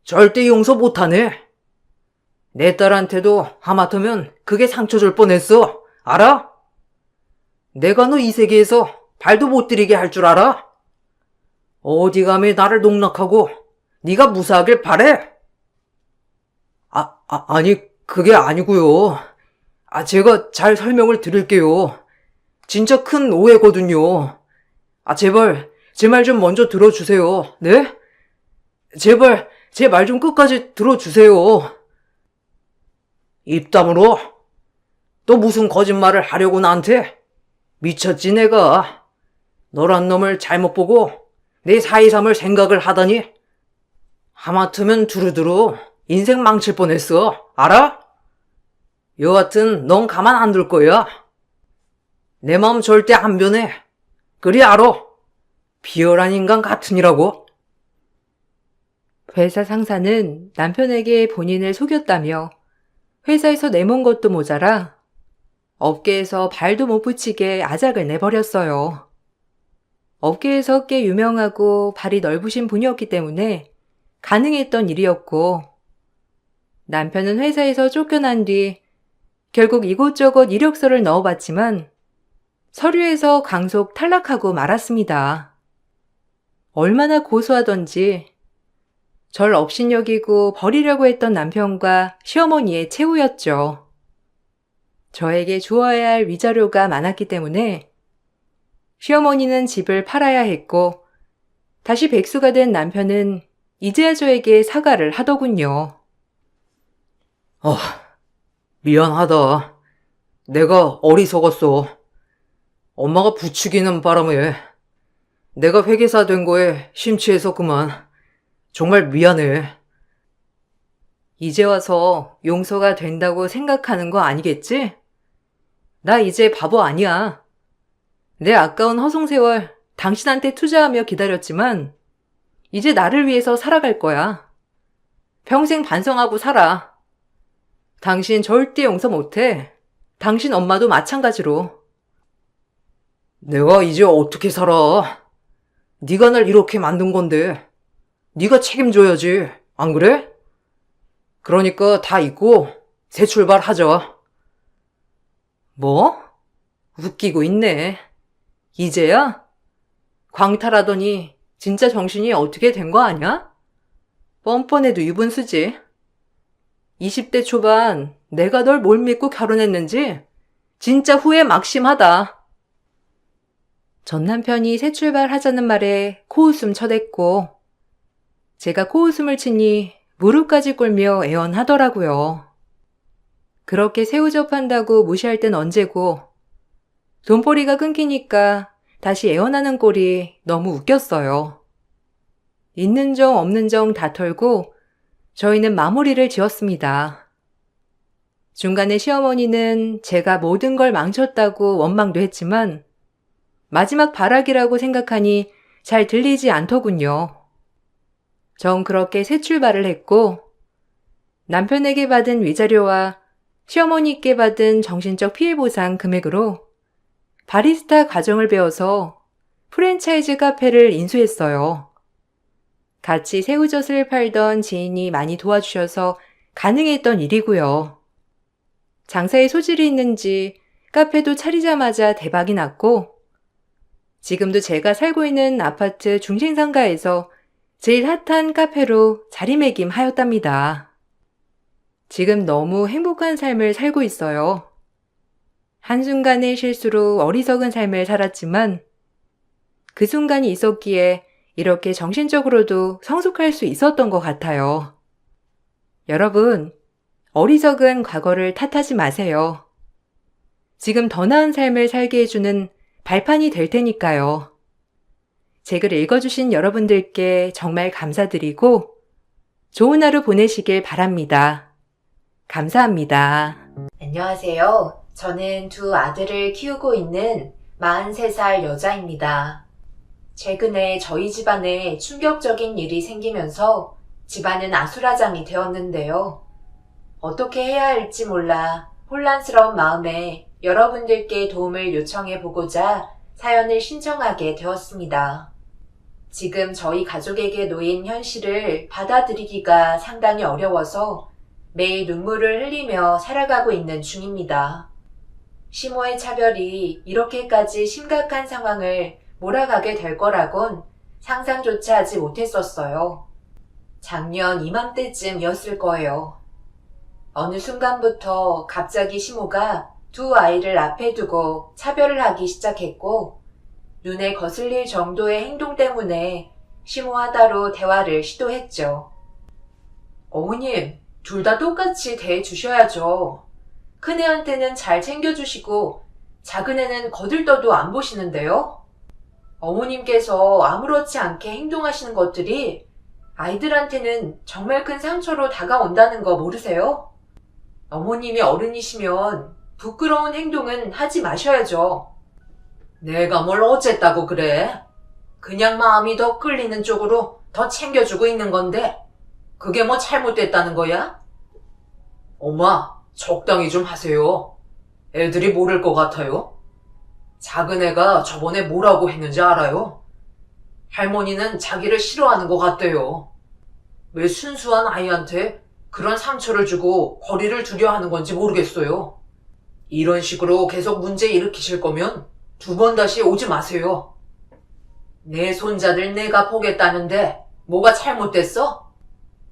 절대 용서 못하네. 내 딸한테도 하마터면 그게 상처 줄 뻔했어. 알아? 내가 너 이 세계에서 발도 못 들이게 할 줄 알아? 어디 감히 나를 농락하고 네가 무사하길 바래? 아니 그게 아니고요. 제가 잘 설명을 드릴게요. 진짜 큰 오해거든요. 제발 제 말 좀 먼저 들어주세요. 네? 제발 제 말 좀 끝까지 들어주세요. 입 다물어. 또 무슨 거짓말을 하려고 나한테? 미쳤지 내가. 너란 놈을 잘못 보고 내 사이 삼을 생각을 하다니. 하마터면 두루두루 인생 망칠 뻔했어. 알아? 여하튼 넌 가만 안 둘 거야. 내 마음 절대 안 변해. 그리 알아. 비열한 인간 같으니라고. 회사 상사는 남편에게 본인을 속였다며 회사에서 내몬 것도 모자라 업계에서 발도 못 붙이게 아작을 내버렸어요. 업계에서 꽤 유명하고 발이 넓으신 분이었기 때문에 가능했던 일이었고, 남편은 회사에서 쫓겨난 뒤 결국 이곳저곳 이력서를 넣어봤지만 서류에서 강속 탈락하고 말았습니다. 얼마나 고소하던지 절 업신여기고 버리려고 했던 남편과 시어머니의 최후였죠. 저에게 주어야 할 위자료가 많았기 때문에 시어머니는 집을 팔아야 했고, 다시 백수가 된 남편은 이제야 저에게 사과를 하더군요. 미안하다. 내가 어리석었어. 엄마가 부추기는 바람에 내가 회계사 된 거에 심취해서 그만. 정말 미안해. 이제 와서 용서가 된다고 생각하는 거 아니겠지? 나 이제 바보 아니야. 내 아까운 허송세월 당신한테 투자하며 기다렸지만 이제 나를 위해서 살아갈 거야. 평생 반성하고 살아. 당신 절대 용서 못해. 당신 엄마도 마찬가지로. 내가 이제 어떻게 살아? 네가 날 이렇게 만든 건데 네가 책임져야지. 안 그래? 그러니까 다 잊고 새 출발하자. 뭐? 웃기고 있네. 이제야? 광탈하더니 진짜 정신이 어떻게 된 거 아냐? 뻔뻔해도 유분수지. 20대 초반 내가 널 뭘 믿고 결혼했는지 진짜 후회 막심하다. 전 남편이 새 출발하자는 말에 코웃음 쳐댔고 제가 코웃음을 치니 무릎까지 꿇며 애원하더라고요. 그렇게 새우접한다고 무시할 땐 언제고 돈벌이가 끊기니까 다시 애원하는 꼴이 너무 웃겼어요. 있는 정 없는 정 다 털고 저희는 마무리를 지었습니다. 중간에 시어머니는 제가 모든 걸 망쳤다고 원망도 했지만 마지막 발악이라고 생각하니 잘 들리지 않더군요. 전 그렇게 새 출발을 했고 남편에게 받은 위자료와 시어머니께 받은 정신적 피해 보상 금액으로 바리스타 과정을 배워서 프랜차이즈 카페를 인수했어요. 같이 새우젓을 팔던 지인이 많이 도와주셔서 가능했던 일이고요. 장사에 소질이 있는지 카페도 차리자마자 대박이 났고 지금도 제가 살고 있는 아파트 중심상가에서 제일 핫한 카페로 자리매김하였답니다. 지금 너무 행복한 삶을 살고 있어요. 한순간의 실수로 어리석은 삶을 살았지만 그 순간이 있었기에 이렇게 정신적으로도 성숙할 수 있었던 것 같아요. 여러분, 어리석은 과거를 탓하지 마세요. 지금 더 나은 삶을 살게 해주는 발판이 될 테니까요. 제 글 읽어주신 여러분들께 정말 감사드리고 좋은 하루 보내시길 바랍니다. 감사합니다. 안녕하세요. 저는 두 아들을 키우고 있는 43살 여자입니다. 최근에 저희 집안에 충격적인 일이 생기면서 집안은 아수라장이 되었는데요. 어떻게 해야 할지 몰라 혼란스러운 마음에 여러분들께 도움을 요청해 보고자 사연을 신청하게 되었습니다. 지금 저희 가족에게 놓인 현실을 받아들이기가 상당히 어려워서 매일 눈물을 흘리며 살아가고 있는 중입니다. 시모의 차별이 이렇게까지 심각한 상황을 몰아가게 될 거라곤 상상조차 하지 못했었어요. 작년 이맘때쯤이었을 거예요. 어느 순간부터 갑자기 시모가 두 아이를 앞에 두고 차별을 하기 시작했고 눈에 거슬릴 정도의 행동 때문에 시모와 따로 대화를 시도했죠. 어머님, 둘 다 똑같이 대해주셔야죠. 큰애한테는 잘 챙겨주시고 작은애는 거들떠도 안 보시는데요. 어머님께서 아무렇지 않게 행동하시는 것들이 아이들한테는 정말 큰 상처로 다가온다는 거 모르세요? 어머님이 어른이시면 부끄러운 행동은 하지 마셔야죠. 내가 뭘 어쨌다고 그래? 그냥 마음이 더 끌리는 쪽으로 더 챙겨주고 있는 건데 그게 뭐 잘못됐다는 거야? 엄마, 적당히 좀 하세요. 애들이 모를 것 같아요. 작은 애가 저번에 뭐라고 했는지 알아요? 할머니는 자기를 싫어하는 것 같대요. 왜 순수한 아이한테 그런 상처를 주고 거리를 두려 하는 건지 모르겠어요. 이런 식으로 계속 문제 일으키실 거면 2번 다시 오지 마세요. 내 손자들 내가 보겠다는데 뭐가 잘못됐어?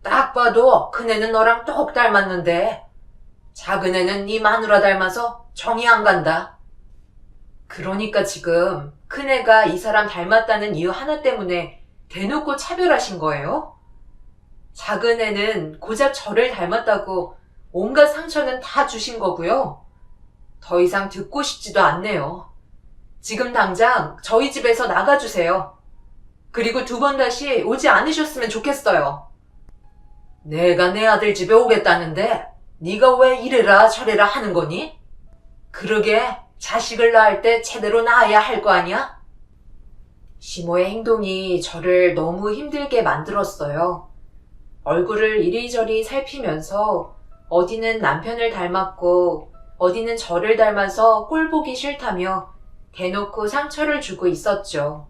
딱 봐도 큰애는 너랑 똑 닮았는데 작은애는 네 마누라 닮아서 정이 안 간다. 그러니까 지금 큰애가 이 사람 닮았다는 이유 하나 때문에 대놓고 차별하신 거예요? 작은애는 고작 저를 닮았다고 온갖 상처는 다 주신 거고요. 더 이상 듣고 싶지도 않네요. 지금 당장 저희 집에서 나가주세요. 그리고 2번 다시 오지 않으셨으면 좋겠어요. 내가 내 아들 집에 오겠다는데 네가 왜 이래라 저래라 하는 거니? 그러게 자식을 낳을 때 제대로 낳아야 할 거 아니야? 시모의 행동이 저를 너무 힘들게 만들었어요. 얼굴을 이리저리 살피면서 어디는 남편을 닮았고 어디는 저를 닮아서 꼴 보기 싫다며 대놓고 상처를 주고 있었죠.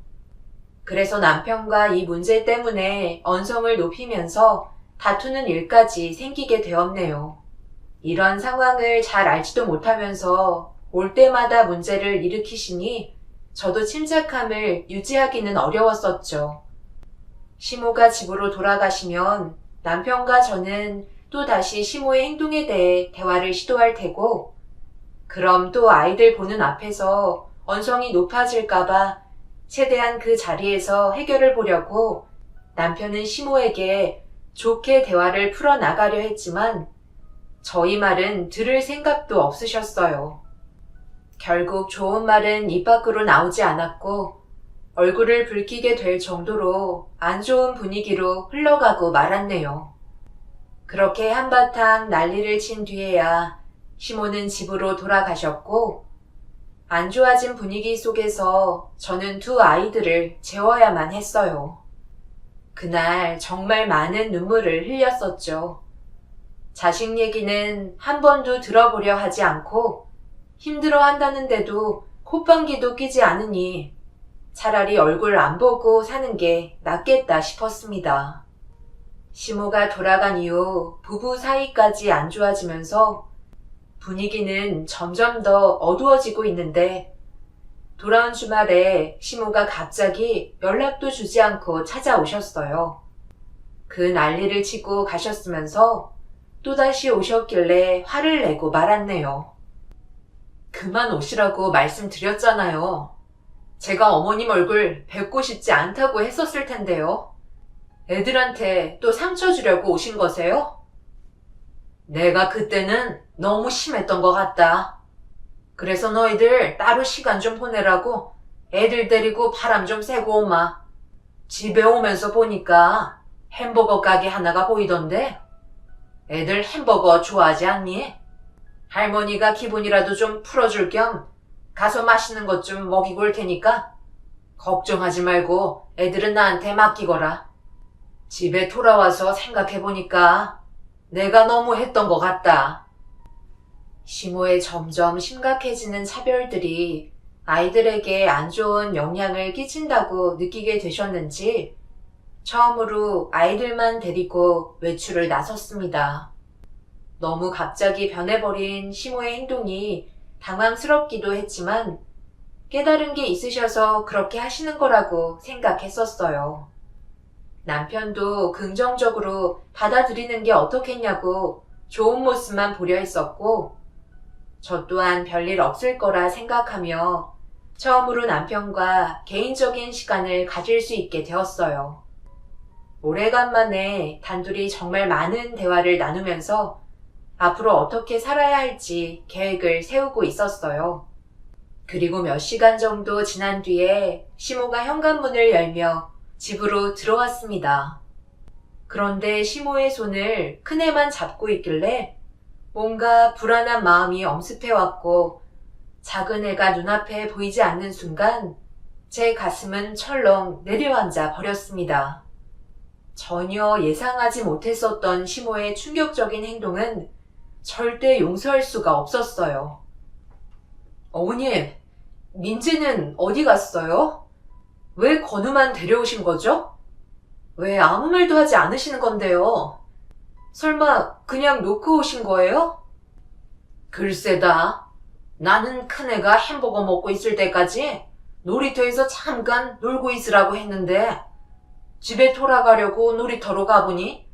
그래서 남편과 이 문제 때문에 언성을 높이면서 다투는 일까지 생기게 되었네요. 이런 상황을 잘 알지도 못하면서 올 때마다 문제를 일으키시니 저도 침착함을 유지하기는 어려웠었죠. 시모가 집으로 돌아가시면 남편과 저는 또 다시 시모의 행동에 대해 대화를 시도할 테고, 그럼 또 아이들 보는 앞에서 언성이 높아질까봐 최대한 그 자리에서 해결을 보려고 남편은 시모에게 좋게 대화를 풀어나가려 했지만 저희 말은 들을 생각도 없으셨어요. 결국 좋은 말은 입 밖으로 나오지 않았고 얼굴을 붉히게 될 정도로 안 좋은 분위기로 흘러가고 말았네요. 그렇게 한바탕 난리를 친 뒤에야 시모는 집으로 돌아가셨고 안 좋아진 분위기 속에서 저는 두 아이들을 재워야만 했어요. 그날 정말 많은 눈물을 흘렸었죠. 자식 얘기는 한 번도 들어보려 하지 않고 힘들어 한다는데도 콧방귀도 끼지 않으니 차라리 얼굴 안 보고 사는 게 낫겠다 싶었습니다. 시모가 돌아간 이후 부부 사이까지 안 좋아지면서 분위기는 점점 더 어두워지고 있는데 돌아온 주말에 시모가 갑자기 연락도 주지 않고 찾아오셨어요. 그 난리를 치고 가셨으면서 또다시 오셨길래 화를 내고 말았네요. 그만 오시라고 말씀드렸잖아요. 제가 어머님 얼굴 뵙고 싶지 않다고 했었을 텐데요. 애들한테 또 상처 주려고 오신 거세요? 내가 그때는 너무 심했던 것 같다. 그래서 너희들 따로 시간 좀 보내라고 애들 데리고 바람 좀 쐬고 오마. 집에 오면서 보니까 햄버거 가게 하나가 보이던데 애들 햄버거 좋아하지 않니? 할머니가 기분이라도 좀 풀어줄 겸 가서 맛있는 것 좀 먹이고 올 테니까 걱정하지 말고 애들은 나한테 맡기거라. 집에 돌아와서 생각해보니까 내가 너무 했던 것 같다. 시모의 점점 심각해지는 차별들이 아이들에게 안 좋은 영향을 끼친다고 느끼게 되셨는지 처음으로 아이들만 데리고 외출을 나섰습니다. 너무 갑자기 변해버린 시모의 행동이 당황스럽기도 했지만 깨달은 게 있으셔서 그렇게 하시는 거라고 생각했었어요. 남편도 긍정적으로 받아들이는 게 어떻겠냐고 좋은 모습만 보려 했었고 저 또한 별일 없을 거라 생각하며 처음으로 남편과 개인적인 시간을 가질 수 있게 되었어요. 오래간만에 단둘이 정말 많은 대화를 나누면서 앞으로 어떻게 살아야 할지 계획을 세우고 있었어요. 그리고 몇 시간 정도 지난 뒤에 시모가 현관문을 열며 집으로 들어왔습니다. 그런데 시모의 손을 큰애만 잡고 있길래 뭔가 불안한 마음이 엄습해왔고 작은애가 눈앞에 보이지 않는 순간 제 가슴은 철렁 내려앉아 버렸습니다. 전혀 예상하지 못했었던 시모의 충격적인 행동은 절대 용서할 수가 없었어요. 어머님, 민지는 어디 갔어요? 왜 건우만 데려오신 거죠? 왜 아무 말도 하지 않으시는 건데요? 설마 그냥 놓고 오신 거예요? 글쎄다. 나는 큰애가 햄버거 먹고 있을 때까지 놀이터에서 잠깐 놀고 있으라고 했는데 집에 돌아가려고 놀이터로 가보니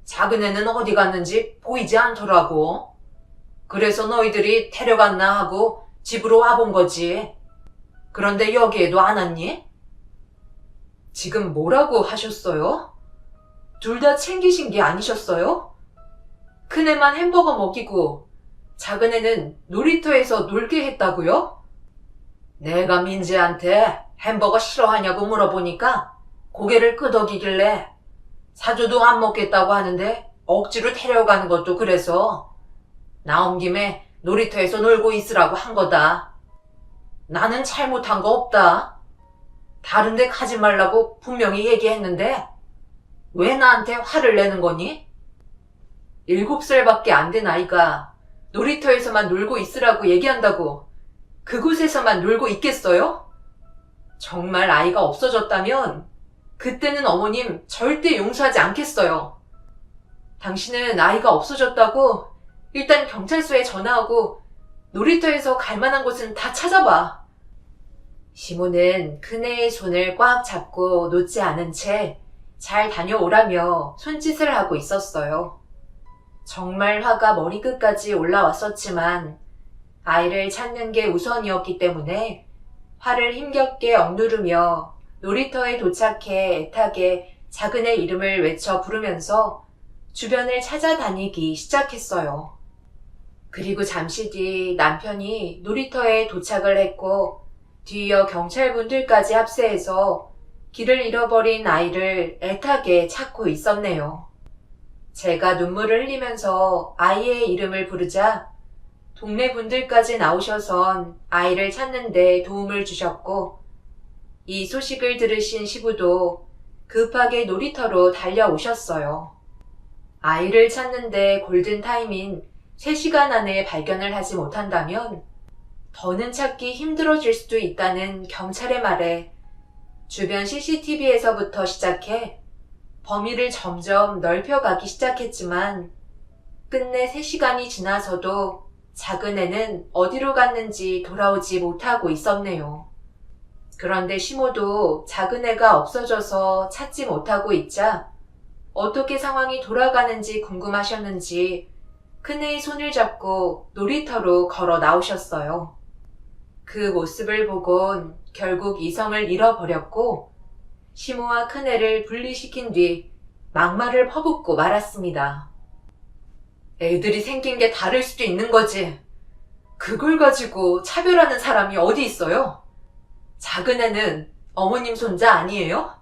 작은애는 어디 갔는지 보이지 않더라고. 그래서 너희들이 데려갔나 하고 집으로 와본 거지. 그런데 여기에도 안 왔니? 지금 뭐라고 하셨어요? 둘 다 챙기신 게 아니셨어요? 큰애만 햄버거 먹이고 작은애는 놀이터에서 놀게 했다고요? 내가 민지한테 햄버거 싫어하냐고 물어보니까 고개를 끄덕이길래 사줘도 안 먹겠다고 하는데 억지로 데려가는 것도 그래서 나온 김에 놀이터에서 놀고 있으라고 한 거다. 나는 잘못한 거 없다. 다른 데 가지 말라고 분명히 얘기했는데 왜 나한테 화를 내는 거니? 7살밖에 안 된 아이가 놀이터에서만 놀고 있으라고 얘기한다고 그곳에서만 놀고 있겠어요? 정말 아이가 없어졌다면 그때는 어머님 절대 용서하지 않겠어요. 당신은 아이가 없어졌다고 일단 경찰서에 전화하고 놀이터에서 갈 만한 곳은 다 찾아봐. 시모는 큰애의 손을 꽉 잡고 놓지 않은 채 잘 다녀오라며 손짓을 하고 있었어요. 정말 화가 머리끝까지 올라왔었지만 아이를 찾는 게 우선이었기 때문에 화를 힘겹게 억누르며 놀이터에 도착해 애타게 작은 애 이름을 외쳐 부르면서 주변을 찾아다니기 시작했어요. 그리고 잠시 뒤 남편이 놀이터에 도착을 했고 뒤이어 경찰분들까지 합세해서 길을 잃어버린 아이를 애타게 찾고 있었네요. 제가 눈물을 흘리면서 아이의 이름을 부르자 동네 분들까지 나오셔선 아이를 찾는 데 도움을 주셨고 이 소식을 들으신 시부도 급하게 놀이터로 달려오셨어요. 아이를 찾는데 골든타임인 3시간 안에 발견을 하지 못한다면 더는 찾기 힘들어질 수도 있다는 경찰의 말에 주변 CCTV에서부터 시작해 범위를 점점 넓혀가기 시작했지만 끝내 3시간이 지나서도 작은 애는 어디로 갔는지 돌아오지 못하고 있었네요. 그런데 시모도 작은 애가 없어져서 찾지 못하고 있자 어떻게 상황이 돌아가는지 궁금하셨는지 큰애의 손을 잡고 놀이터로 걸어 나오셨어요. 그 모습을 보곤 결국 이성을 잃어버렸고 시모와 큰애를 분리시킨 뒤 막말을 퍼붓고 말았습니다. 애들이 생긴 게 다를 수도 있는 거지. 그걸 가지고 차별하는 사람이 어디 있어요? 작은 애는 어머님 손자 아니에요?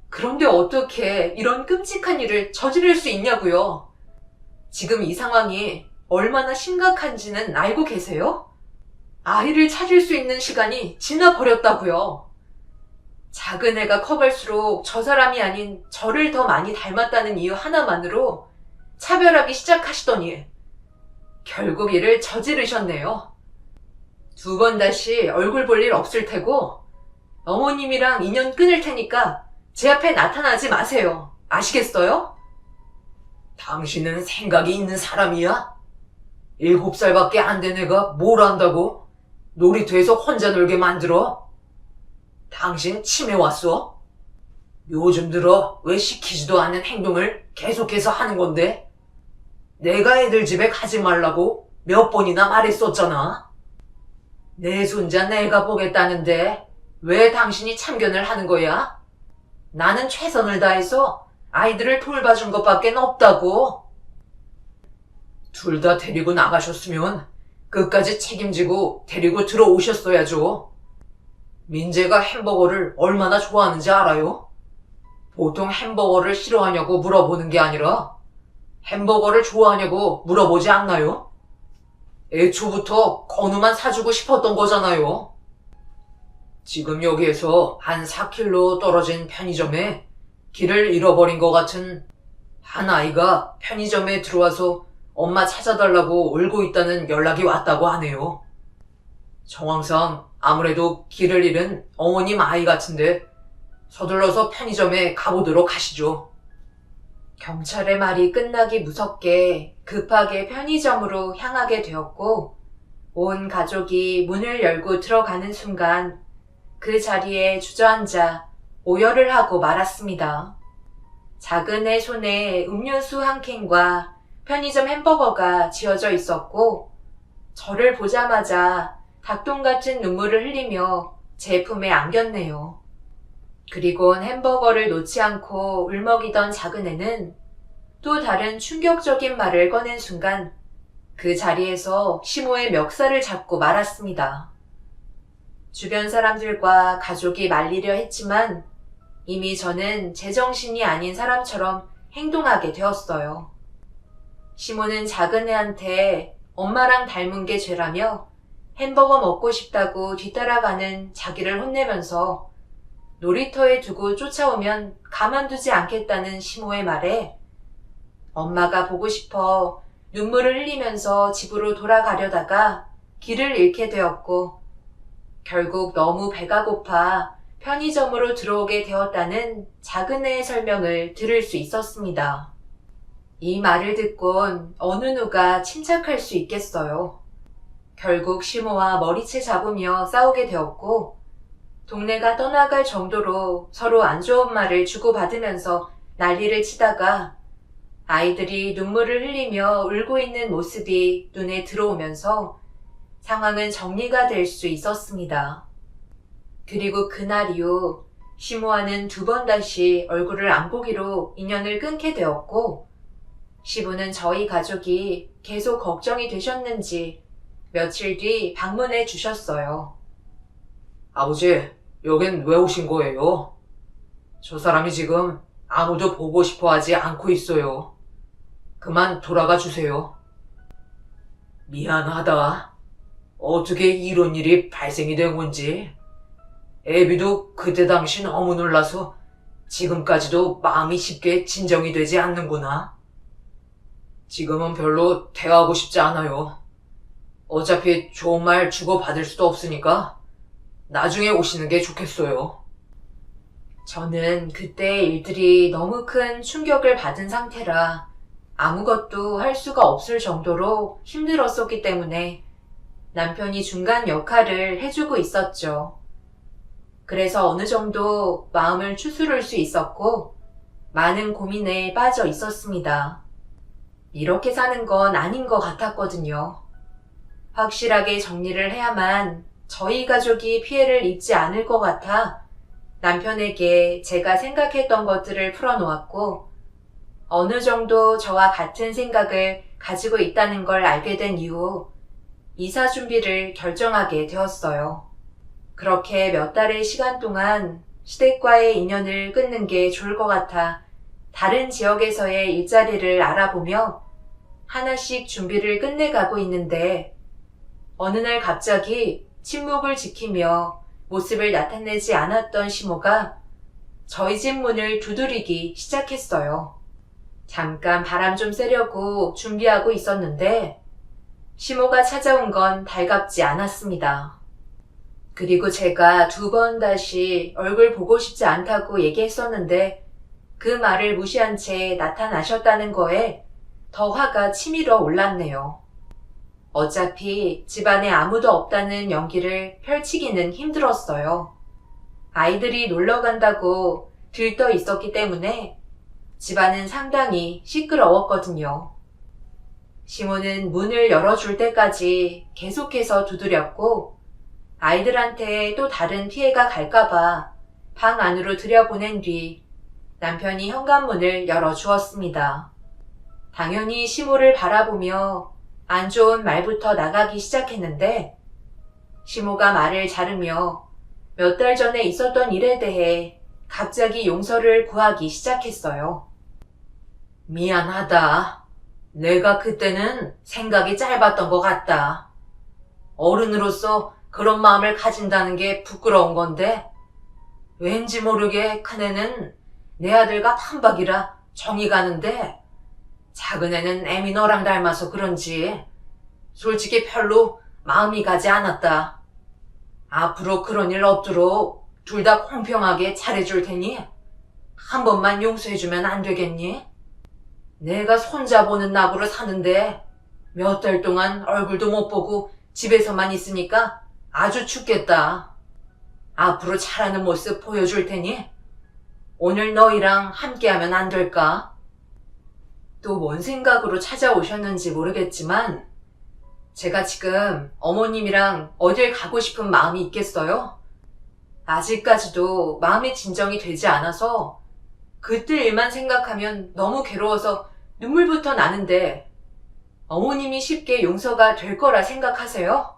그런데 어떻게 이런 끔찍한 일을 저지를 수 있냐고요? 지금 이 상황이 얼마나 심각한지는 알고 계세요? 아이를 찾을 수 있는 시간이 지나버렸다고요. 작은 애가 커갈수록 저 사람이 아닌 저를 더 많이 닮았다는 이유 하나만으로 차별하기 시작하시더니 결국 이를 저지르셨네요. 2번 다시 얼굴 볼 일 없을 테고 어머님이랑 인연 끊을 테니까 제 앞에 나타나지 마세요. 아시겠어요? 당신은 생각이 있는 사람이야? 7살밖에 안 된 애가 뭘 안다고? 놀이터에서 혼자 놀게 만들어? 당신 치매 왔어? 요즘 들어 왜 시키지도 않는 행동을 계속해서 하는 건데? 내가 애들 집에 가지 말라고 몇 번이나 말했었잖아. 내 손자 내가 보겠다는데 왜 당신이 참견을 하는 거야? 나는 최선을 다해서 아이들을 돌봐준 것밖에 없다고. 둘 다 데리고 나가셨으면 끝까지 책임지고 데리고 들어오셨어야죠. 민재가 햄버거를 얼마나 좋아하는지 알아요? 보통 햄버거를 싫어하냐고 물어보는 게 아니라 햄버거를 좋아하냐고 물어보지 않나요? 애초부터 건우만 사주고 싶었던 거잖아요. 지금 여기에서 한 4km 떨어진 편의점에 길을 잃어버린 것 같은 한 아이가 편의점에 들어와서 엄마 찾아달라고 울고 있다는 연락이 왔다고 하네요. 정황상 아무래도 길을 잃은 어머님 아이 같은데 서둘러서 편의점에 가보도록 하시죠. 경찰의 말이 끝나기 무섭게 급하게 편의점으로 향하게 되었고 온 가족이 문을 열고 들어가는 순간 그 자리에 주저앉아 오열을 하고 말았습니다. 작은 애 손에 음료수 한 캔과 편의점 햄버거가 쥐어져 있었고 저를 보자마자 닭똥 같은 눈물을 흘리며 제 품에 안겼네요. 그리곤 햄버거를 놓지 않고 울먹이던 작은 애는 또 다른 충격적인 말을 꺼낸 순간 그 자리에서 시모의 멱살을 잡고 말았습니다. 주변 사람들과 가족이 말리려 했지만 이미 저는 제정신이 아닌 사람처럼 행동하게 되었어요. 시모는 작은 애한테 엄마랑 닮은 게 죄라며 햄버거 먹고 싶다고 뒤따라가는 자기를 혼내면서 놀이터에 두고 쫓아오면 가만두지 않겠다는 시모의 말에 엄마가 보고 싶어 눈물을 흘리면서 집으로 돌아가려다가 길을 잃게 되었고 결국 너무 배가 고파 편의점으로 들어오게 되었다는 작은 애의 설명을 들을 수 있었습니다. 이 말을 듣곤 어느 누가 침착할 수 있겠어요. 결국 시모와 머리채 잡으며 싸우게 되었고 동네가 떠나갈 정도로 서로 안 좋은 말을 주고받으면서 난리를 치다가 아이들이 눈물을 흘리며 울고 있는 모습이 눈에 들어오면서 상황은 정리가 될 수 있었습니다. 그리고 그날 이후 시모와는 2번 다시 얼굴을 안 보기로 인연을 끊게 되었고, 시부는 저희 가족이 계속 걱정이 되셨는지 며칠 뒤 방문해 주셨어요. 아버지, 여긴 왜 오신 거예요? 저 사람이 지금 아무도 보고 싶어 하지 않고 있어요. 그만 돌아가 주세요. 미안하다. 어떻게 이런 일이 발생이 된 건지. 애비도 그때 당시 너무 놀라서 지금까지도 마음이 쉽게 진정이 되지 않는구나. 지금은 별로 대화하고 싶지 않아요. 어차피 좋은 말 주고받을 수도 없으니까 나중에 오시는 게 좋겠어요. 저는 그때 일들이 너무 큰 충격을 받은 상태라 아무것도 할 수가 없을 정도로 힘들었었기 때문에 남편이 중간 역할을 해주고 있었죠. 그래서 어느 정도 마음을 추스를 수 있었고 많은 고민에 빠져 있었습니다. 이렇게 사는 건 아닌 것 같았거든요. 확실하게 정리를 해야만 저희 가족이 피해를 입지 않을 것 같아 남편에게 제가 생각했던 것들을 풀어놓았고, 어느 정도 저와 같은 생각을 가지고 있다는 걸 알게 된 이후 이사 준비를 결정하게 되었어요. 그렇게 몇 달의 시간 동안 시댁과의 인연을 끊는 게 좋을 것 같아 다른 지역에서의 일자리를 알아보며 하나씩 준비를 끝내가고 있는데, 어느 날 갑자기 침묵을 지키며 모습을 나타내지 않았던 시모가 저희 집 문을 두드리기 시작했어요. 잠깐 바람 좀 쐬려고 준비하고 있었는데 시모가 찾아온 건 달갑지 않았습니다. 그리고 제가 2번 다시 얼굴 보고 싶지 않다고 얘기했었는데 그 말을 무시한 채 나타나셨다는 거에 더 화가 치밀어 올랐네요. 어차피 집안에 아무도 없다는 연기를 펼치기는 힘들었어요. 아이들이 놀러 간다고 들떠 있었기 때문에 집안은 상당히 시끄러웠거든요. 시모는 문을 열어줄 때까지 계속해서 두드렸고, 아이들한테 또 다른 피해가 갈까봐 방 안으로 들여보낸 뒤 남편이 현관문을 열어주었습니다. 당연히 시모를 바라보며 안 좋은 말부터 나가기 시작했는데, 시모가 말을 자르며 몇 달 전에 있었던 일에 대해 갑자기 용서를 구하기 시작했어요. 미안하다. 내가 그때는 생각이 짧았던 것 같다. 어른으로서 그런 마음을 가진다는 게 부끄러운 건데, 왠지 모르게 큰애는 내 아들과 판박이라 정이 가는데, 작은애는 애미 너랑 닮아서 그런지 솔직히 별로 마음이 가지 않았다. 앞으로 그런 일 없도록 둘 다 공평하게 잘해줄 테니 한 번만 용서해주면 안 되겠니? 내가 손자 보는 낙으로 사는데 몇 달 동안 얼굴도 못 보고 집에서만 있으니까 아주 춥겠다. 앞으로 잘하는 모습 보여줄 테니 오늘 너희랑 함께하면 안 될까? 또 뭔 생각으로 찾아오셨는지 모르겠지만 제가 지금 어머님이랑 어딜 가고 싶은 마음이 있겠어요? 아직까지도 마음의 진정이 되지 않아서 그때 일만 생각하면 너무 괴로워서 눈물부터 나는데 어머님이 쉽게 용서가 될 거라 생각하세요?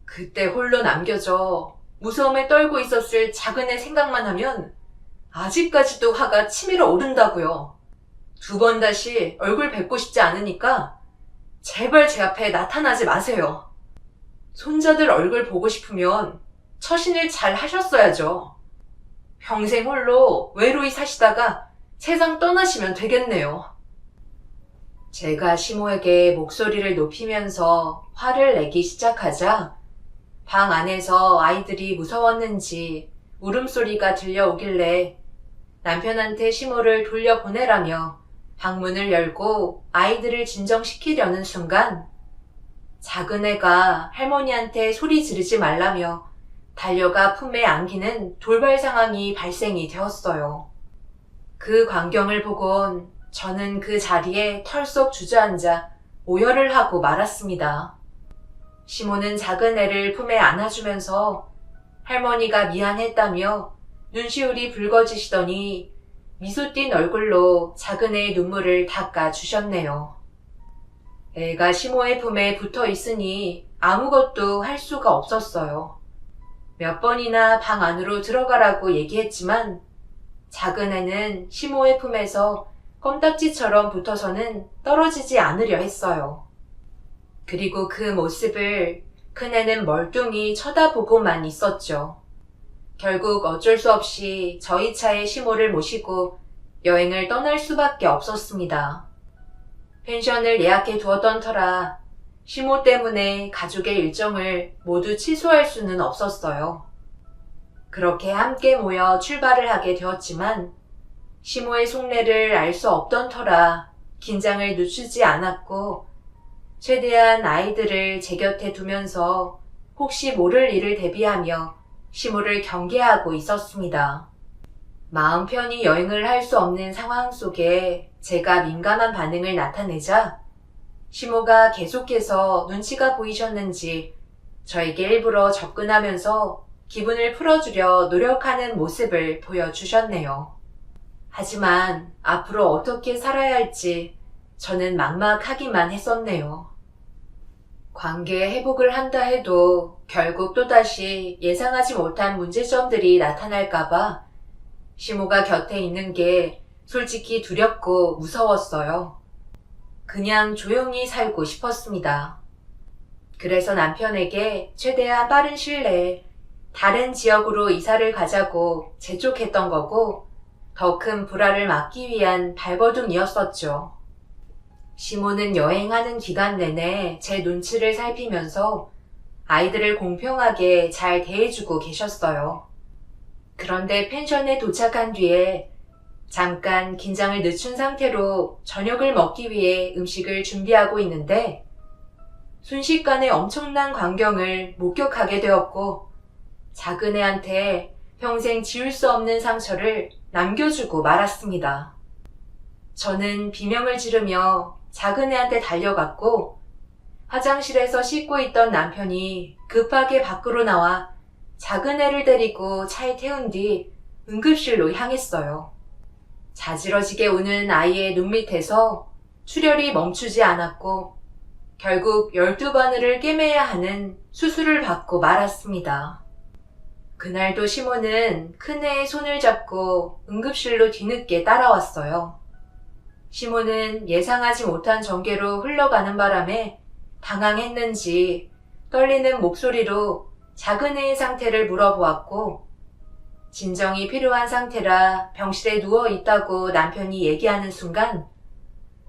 그때 홀로 남겨져 무서움에 떨고 있었을 작은애 생각만 하면 아직까지도 화가 치밀어 오른다고요. 2번 다시 얼굴 뵙고 싶지 않으니까 제발 제 앞에 나타나지 마세요. 손자들 얼굴 보고 싶으면 처신일 잘 하셨어야죠. 평생 홀로 외로이 사시다가 세상 떠나시면 되겠네요. 제가 시모에게 목소리를 높이면서 화를 내기 시작하자 방 안에서 아이들이 무서웠는지 울음소리가 들려오길래 남편한테 시모를 돌려보내라며 방문을 열고 아이들을 진정시키려는 순간 작은 애가 할머니한테 소리 지르지 말라며 달려가 품에 안기는 돌발 상황이 발생이 되었어요. 그 광경을 보곤 저는 그 자리에 털썩 주저앉아 오열을 하고 말았습니다. 시모는 작은 애를 품에 안아주면서 할머니가 미안했다며 눈시울이 붉어지시더니 미소 띤 얼굴로 작은 애의 눈물을 닦아주셨네요. 애가 시모의 품에 붙어 있으니 아무것도 할 수가 없었어요. 몇 번이나 방 안으로 들어가라고 얘기했지만 작은 애는 시모의 품에서 껌딱지처럼 붙어서는 떨어지지 않으려 했어요. 그리고 그 모습을 큰애는 멀뚱히 쳐다보고만 있었죠. 결국 어쩔 수 없이 저희 차에 시모를 모시고 여행을 떠날 수밖에 없었습니다. 펜션을 예약해 두었던 터라 시모 때문에 가족의 일정을 모두 취소할 수는 없었어요. 그렇게 함께 모여 출발을 하게 되었지만 시모의 속내를 알 수 없던 터라 긴장을 늦추지 않았고 최대한 아이들을 제 곁에 두면서 혹시 모를 일을 대비하며 시모를 경계하고 있었습니다. 마음 편히 여행을 할 수 없는 상황 속에 제가 민감한 반응을 나타내자 시모가 계속해서 눈치가 보이셨는지 저에게 일부러 접근하면서 기분을 풀어주려 노력하는 모습을 보여주셨네요. 하지만 앞으로 어떻게 살아야 할지 저는 막막하기만 했었네요. 관계 회복을 한다 해도 결국 또다시 예상하지 못한 문제점들이 나타날까봐 시모가 곁에 있는 게 솔직히 두렵고 무서웠어요. 그냥 조용히 살고 싶었습니다. 그래서 남편에게 최대한 빠른 시일 내에 다른 지역으로 이사를 가자고 재촉했던 거고 더 큰 불화를 막기 위한 발버둥이었었죠. 시모는 여행하는 기간 내내 제 눈치를 살피면서 아이들을 공평하게 잘 대해주고 계셨어요. 그런데 펜션에 도착한 뒤에 잠깐 긴장을 늦춘 상태로 저녁을 먹기 위해 음식을 준비하고 있는데 순식간에 엄청난 광경을 목격하게 되었고 작은 애한테 평생 지울 수 없는 상처를 남겨주고 말았습니다. 저는 비명을 지르며 작은 애한테 달려갔고 화장실에서 씻고 있던 남편이 급하게 밖으로 나와 작은 애를 데리고 차에 태운 뒤 응급실로 향했어요. 자지러지게 우는 아이의 눈밑에서 출혈이 멈추지 않았고 결국 12바늘을 꿰매야 하는 수술을 받고 말았습니다. 그날도 시모는 큰애의 손을 잡고 응급실로 뒤늦게 따라왔어요. 시모는 예상하지 못한 전개로 흘러가는 바람에 당황했는지 떨리는 목소리로 작은 애의 상태를 물어보았고 진정이 필요한 상태라 병실에 누워 있다고 남편이 얘기하는 순간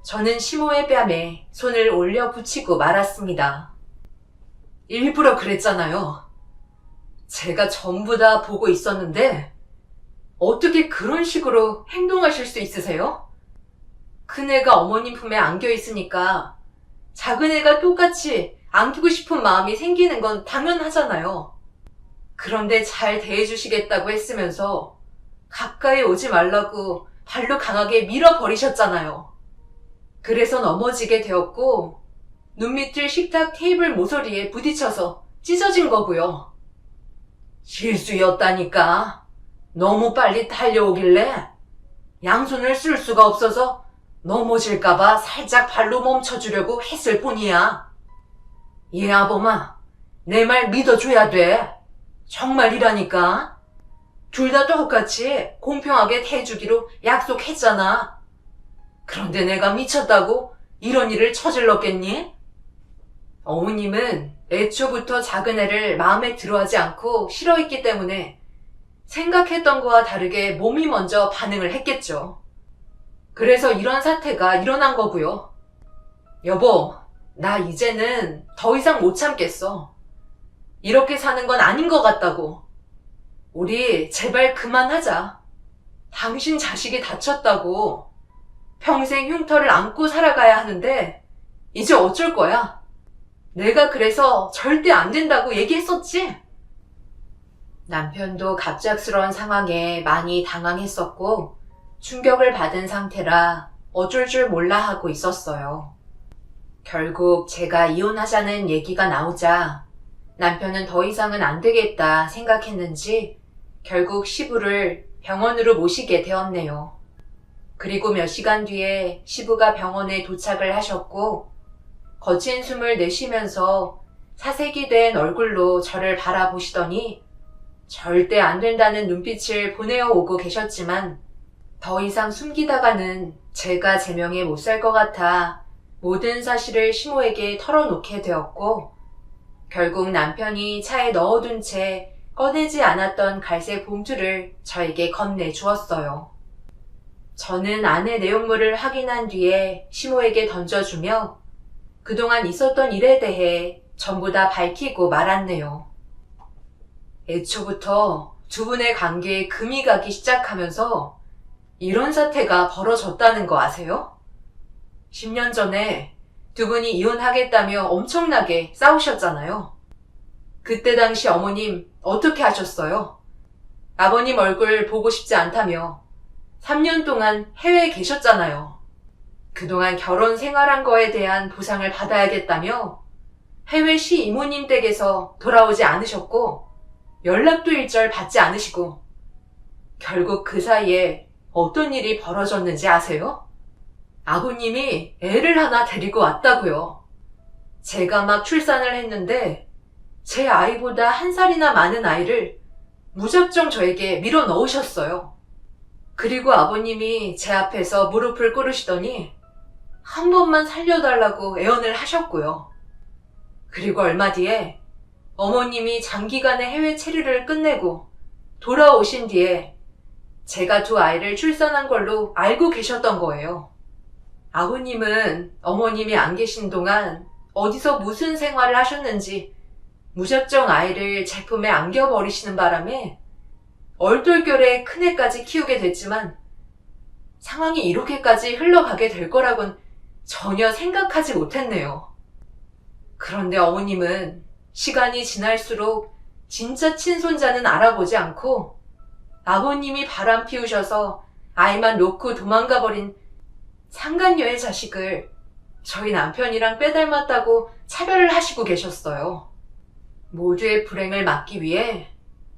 저는 시모의 뺨에 손을 올려 붙이고 말았습니다. 일부러 그랬잖아요. 제가 전부 다 보고 있었는데 어떻게 그런 식으로 행동하실 수 있으세요? 큰애가 어머님 품에 안겨 있으니까 작은 애가 똑같이 안기고 싶은 마음이 생기는 건 당연하잖아요. 그런데 잘 대해주시겠다고 했으면서 가까이 오지 말라고 발로 강하게 밀어버리셨잖아요. 그래서 넘어지게 되었고 눈밑을 식탁 테이블 모서리에 부딪혀서 찢어진 거고요. 실수였다니까. 너무 빨리 달려오길래 양손을 쓸 수가 없어서 넘어질까봐 살짝 발로 멈춰주려고 했을 뿐이야. 얘 아범아, 내 말 믿어줘야 돼. 정말이라니까. 둘 다 똑같이 공평하게 해주기로 약속했잖아. 그런데 내가 미쳤다고 이런 일을 저질렀겠니? 어머님은 애초부터 작은 애를 마음에 들어하지 않고 싫어했기 때문에 생각했던 거와 다르게 몸이 먼저 반응을 했겠죠. 그래서 이런 사태가 일어난 거고요. 여보, 나 이제는 더 이상 못 참겠어. 이렇게 사는 건 아닌 것 같다고. 우리 제발 그만하자. 당신 자식이 다쳤다고. 평생 흉터를 안고 살아가야 하는데 이제 어쩔 거야? 내가 그래서 절대 안 된다고 얘기했었지? 남편도 갑작스러운 상황에 많이 당황했었고 충격을 받은 상태라 어쩔 줄 몰라 하고 있었어요. 결국 제가 이혼하자는 얘기가 나오자 남편은 더 이상은 안 되겠다 생각했는지 결국 시부를 병원으로 모시게 되었네요. 그리고 몇 시간 뒤에 시부가 병원에 도착을 하셨고 거친 숨을 내쉬면서 사색이 된 얼굴로 저를 바라보시더니 절대 안 된다는 눈빛을 보내어 오고 계셨지만 더 이상 숨기다가는 제가 제명에 못 살 것 같아 모든 사실을 시모에게 털어놓게 되었고 결국 남편이 차에 넣어둔 채 꺼내지 않았던 갈색 봉투를 저에게 건네주었어요. 저는 안의 내용물을 확인한 뒤에 시모에게 던져주며 그동안 있었던 일에 대해 전부 다 밝히고 말았네요. 애초부터 두 분의 관계에 금이 가기 시작하면서 이런 사태가 벌어졌다는 거 아세요? 10년 전에 두 분이 이혼하겠다며 엄청나게 싸우셨잖아요. 그때 당시 어머님 어떻게 하셨어요? 아버님 얼굴 보고 싶지 않다며 3년 동안 해외에 계셨잖아요. 그동안 결혼 생활한 거에 대한 보상을 받아야겠다며 해외 시 이모님 댁에서 돌아오지 않으셨고 연락도 일절 받지 않으시고 결국 그 사이에 어떤 일이 벌어졌는지 아세요? 아버님이 애를 하나 데리고 왔다고요. 제가 막 출산을 했는데 제 아이보다 1살이나 많은 아이를 무작정 저에게 밀어 넣으셨어요. 그리고 아버님이 제 앞에서 무릎을 꿇으시더니 한 번만 살려달라고 애원을 하셨고요. 그리고 얼마 뒤에 어머님이 장기간의 해외 체류를 끝내고 돌아오신 뒤에 제가 두 아이를 출산한 걸로 알고 계셨던 거예요. 아버님은 어머님이 안 계신 동안 어디서 무슨 생활을 하셨는지 무작정 아이를 제품에 안겨버리시는 바람에 얼떨결에 큰애까지 키우게 됐지만 상황이 이렇게까지 흘러가게 될 거라곤 전혀 생각하지 못했네요. 그런데 어머님은 시간이 지날수록 진짜 친손자는 알아보지 않고 아버님이 바람 피우셔서 아이만 놓고 도망가버린 상간녀의 자식을 저희 남편이랑 빼닮았다고 차별을 하시고 계셨어요. 모두의 불행을 막기 위해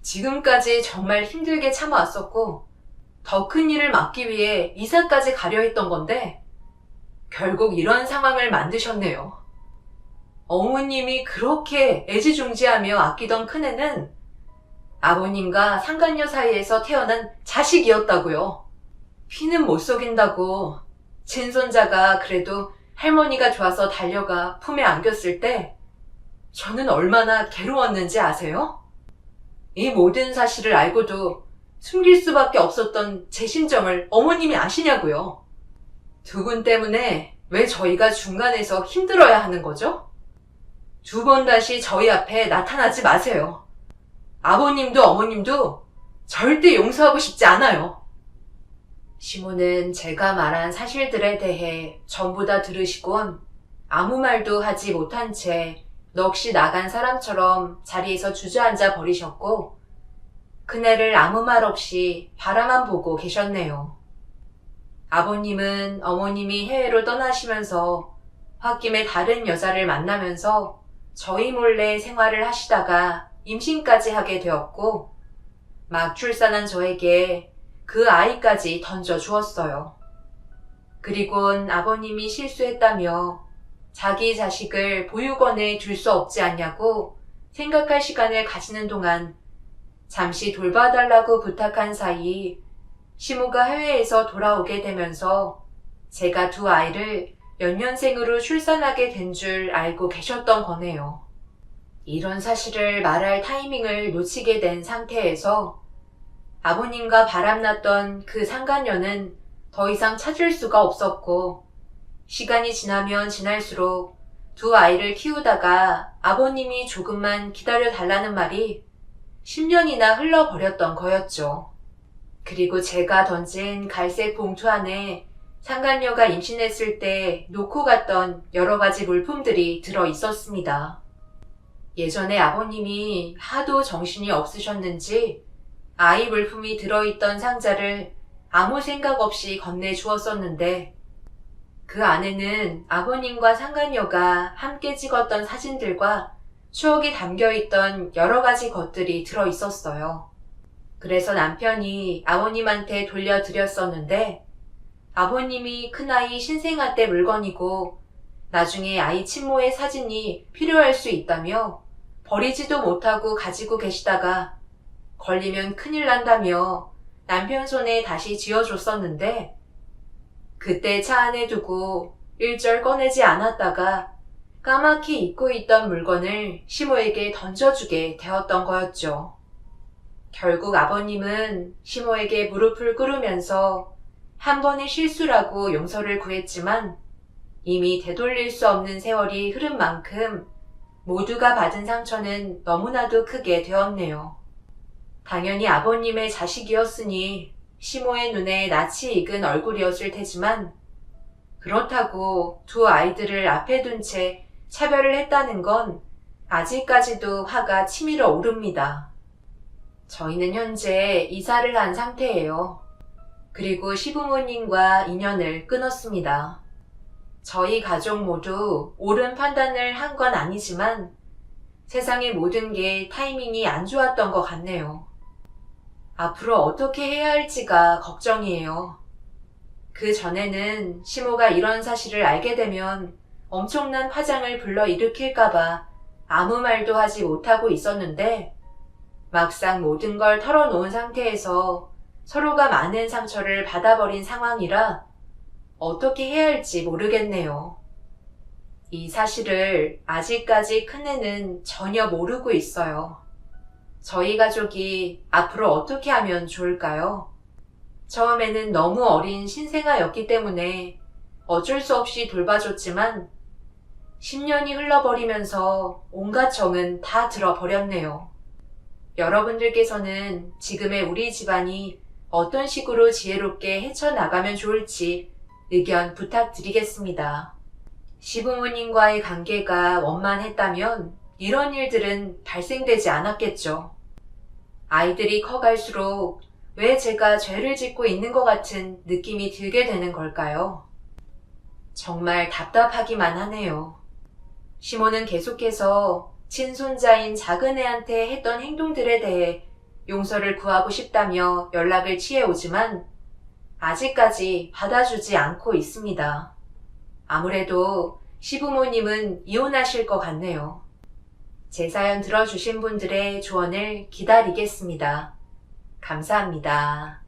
지금까지 정말 힘들게 참아왔었고 더 큰 일을 막기 위해 이사까지 가려 했던 건데 결국 이런 상황을 만드셨네요. 어머님이 그렇게 애지중지하며 아끼던 큰애는 아버님과 상간녀 사이에서 태어난 자식이었다고요. 피는 못 속인다고 친손자가 그래도 할머니가 좋아서 달려가 품에 안겼을 때 저는 얼마나 괴로웠는지 아세요? 이 모든 사실을 알고도 숨길 수밖에 없었던 제 심정을 어머님이 아시냐고요. 두 분 때문에 왜 저희가 중간에서 힘들어야 하는 거죠? 두 번 다시 저희 앞에 나타나지 마세요. 아버님도 어머님도 절대 용서하고 싶지 않아요. 시모는 제가 말한 사실들에 대해 전부 다 들으시곤 아무 말도 하지 못한 채 넋이 나간 사람처럼 자리에서 주저앉아 버리셨고 그네를 아무 말 없이 바라만 보고 계셨네요. 아버님은 어머님이 해외로 떠나시면서 홧김에 다른 여자를 만나면서 저희 몰래 생활을 하시다가 임신까지 하게 되었고 막 출산한 저에게 그 아이까지 던져주었어요. 그리곤 아버님이 실수했다며 자기 자식을 보육원에 둘 수 없지 않냐고 생각할 시간을 가지는 동안 잠시 돌봐달라고 부탁한 사이 시모가 해외에서 돌아오게 되면서 제가 두 아이를 연년생으로 출산하게 된 줄 알고 계셨던 거네요. 이런 사실을 말할 타이밍을 놓치게 된 상태에서 아버님과 바람났던 그 상간녀는 더 이상 찾을 수가 없었고 시간이 지나면 지날수록 두 아이를 키우다가 아버님이 조금만 기다려달라는 말이 10년이나 흘러버렸던 거였죠. 그리고 제가 던진 갈색 봉투 안에 상간녀가 임신했을 때 놓고 갔던 여러 가지 물품들이 들어 있었습니다. 예전에 아버님이 하도 정신이 없으셨는지 아이 물품이 들어있던 상자를 아무 생각 없이 건네주었었는데 그 안에는 아버님과 상간녀가 함께 찍었던 사진들과 추억이 담겨있던 여러 가지 것들이 들어있었어요. 그래서 남편이 아버님한테 돌려드렸었는데 아버님이 큰아이 신생아 때 물건이고 나중에 아이 친모의 사진이 필요할 수 있다며 버리지도 못하고 가지고 계시다가 걸리면 큰일 난다며 남편 손에 다시 쥐어줬었는데 그때 차 안에 두고 일절 꺼내지 않았다가 까맣게 잊고 있던 물건을 시모에게 던져주게 되었던 거였죠. 결국 아버님은 시모에게 무릎을 꿇으면서 한 번의 실수라고 용서를 구했지만 이미 되돌릴 수 없는 세월이 흐른 만큼 모두가 받은 상처는 너무나도 크게 되었네요. 당연히 아버님의 자식이었으니 시모의 눈에 낯이 익은 얼굴이었을 테지만 그렇다고 두 아이들을 앞에 둔 채 차별을 했다는 건 아직까지도 화가 치밀어 오릅니다. 저희는 현재 이사를 한 상태예요. 그리고 시부모님과 인연을 끊었습니다. 저희 가족 모두 옳은 판단을 한 건 아니지만 세상의 모든 게 타이밍이 안 좋았던 것 같네요. 앞으로 어떻게 해야 할지가 걱정이에요. 그 전에는 시모가 이런 사실을 알게 되면 엄청난 화장을 불러일으킬까봐 아무 말도 하지 못하고 있었는데 막상 모든 걸 털어놓은 상태에서 서로가 많은 상처를 받아버린 상황이라 어떻게 해야 할지 모르겠네요. 이 사실을 아직까지 큰애는 전혀 모르고 있어요. 저희 가족이 앞으로 어떻게 하면 좋을까요? 처음에는 너무 어린 신생아였기 때문에 어쩔 수 없이 돌봐줬지만 10년이 흘러버리면서 온갖 정은 다 들어버렸네요. 여러분들께서는 지금의 우리 집안이 어떤 식으로 지혜롭게 헤쳐나가면 좋을지 의견 부탁드리겠습니다. 시부모님과의 관계가 원만했다면 이런 일들은 발생되지 않았겠죠. 아이들이 커갈수록 왜 제가 죄를 짓고 있는 것 같은 느낌이 들게 되는 걸까요? 정말 답답하기만 하네요. 시모는 계속해서 친손자인 작은애한테 했던 행동들에 대해 용서를 구하고 싶다며 연락을 취해오지만 아직까지 받아주지 않고 있습니다. 아무래도 시부모님은 이혼하실 것 같네요. 제 사연 들어주신 분들의 조언을 기다리겠습니다. 감사합니다.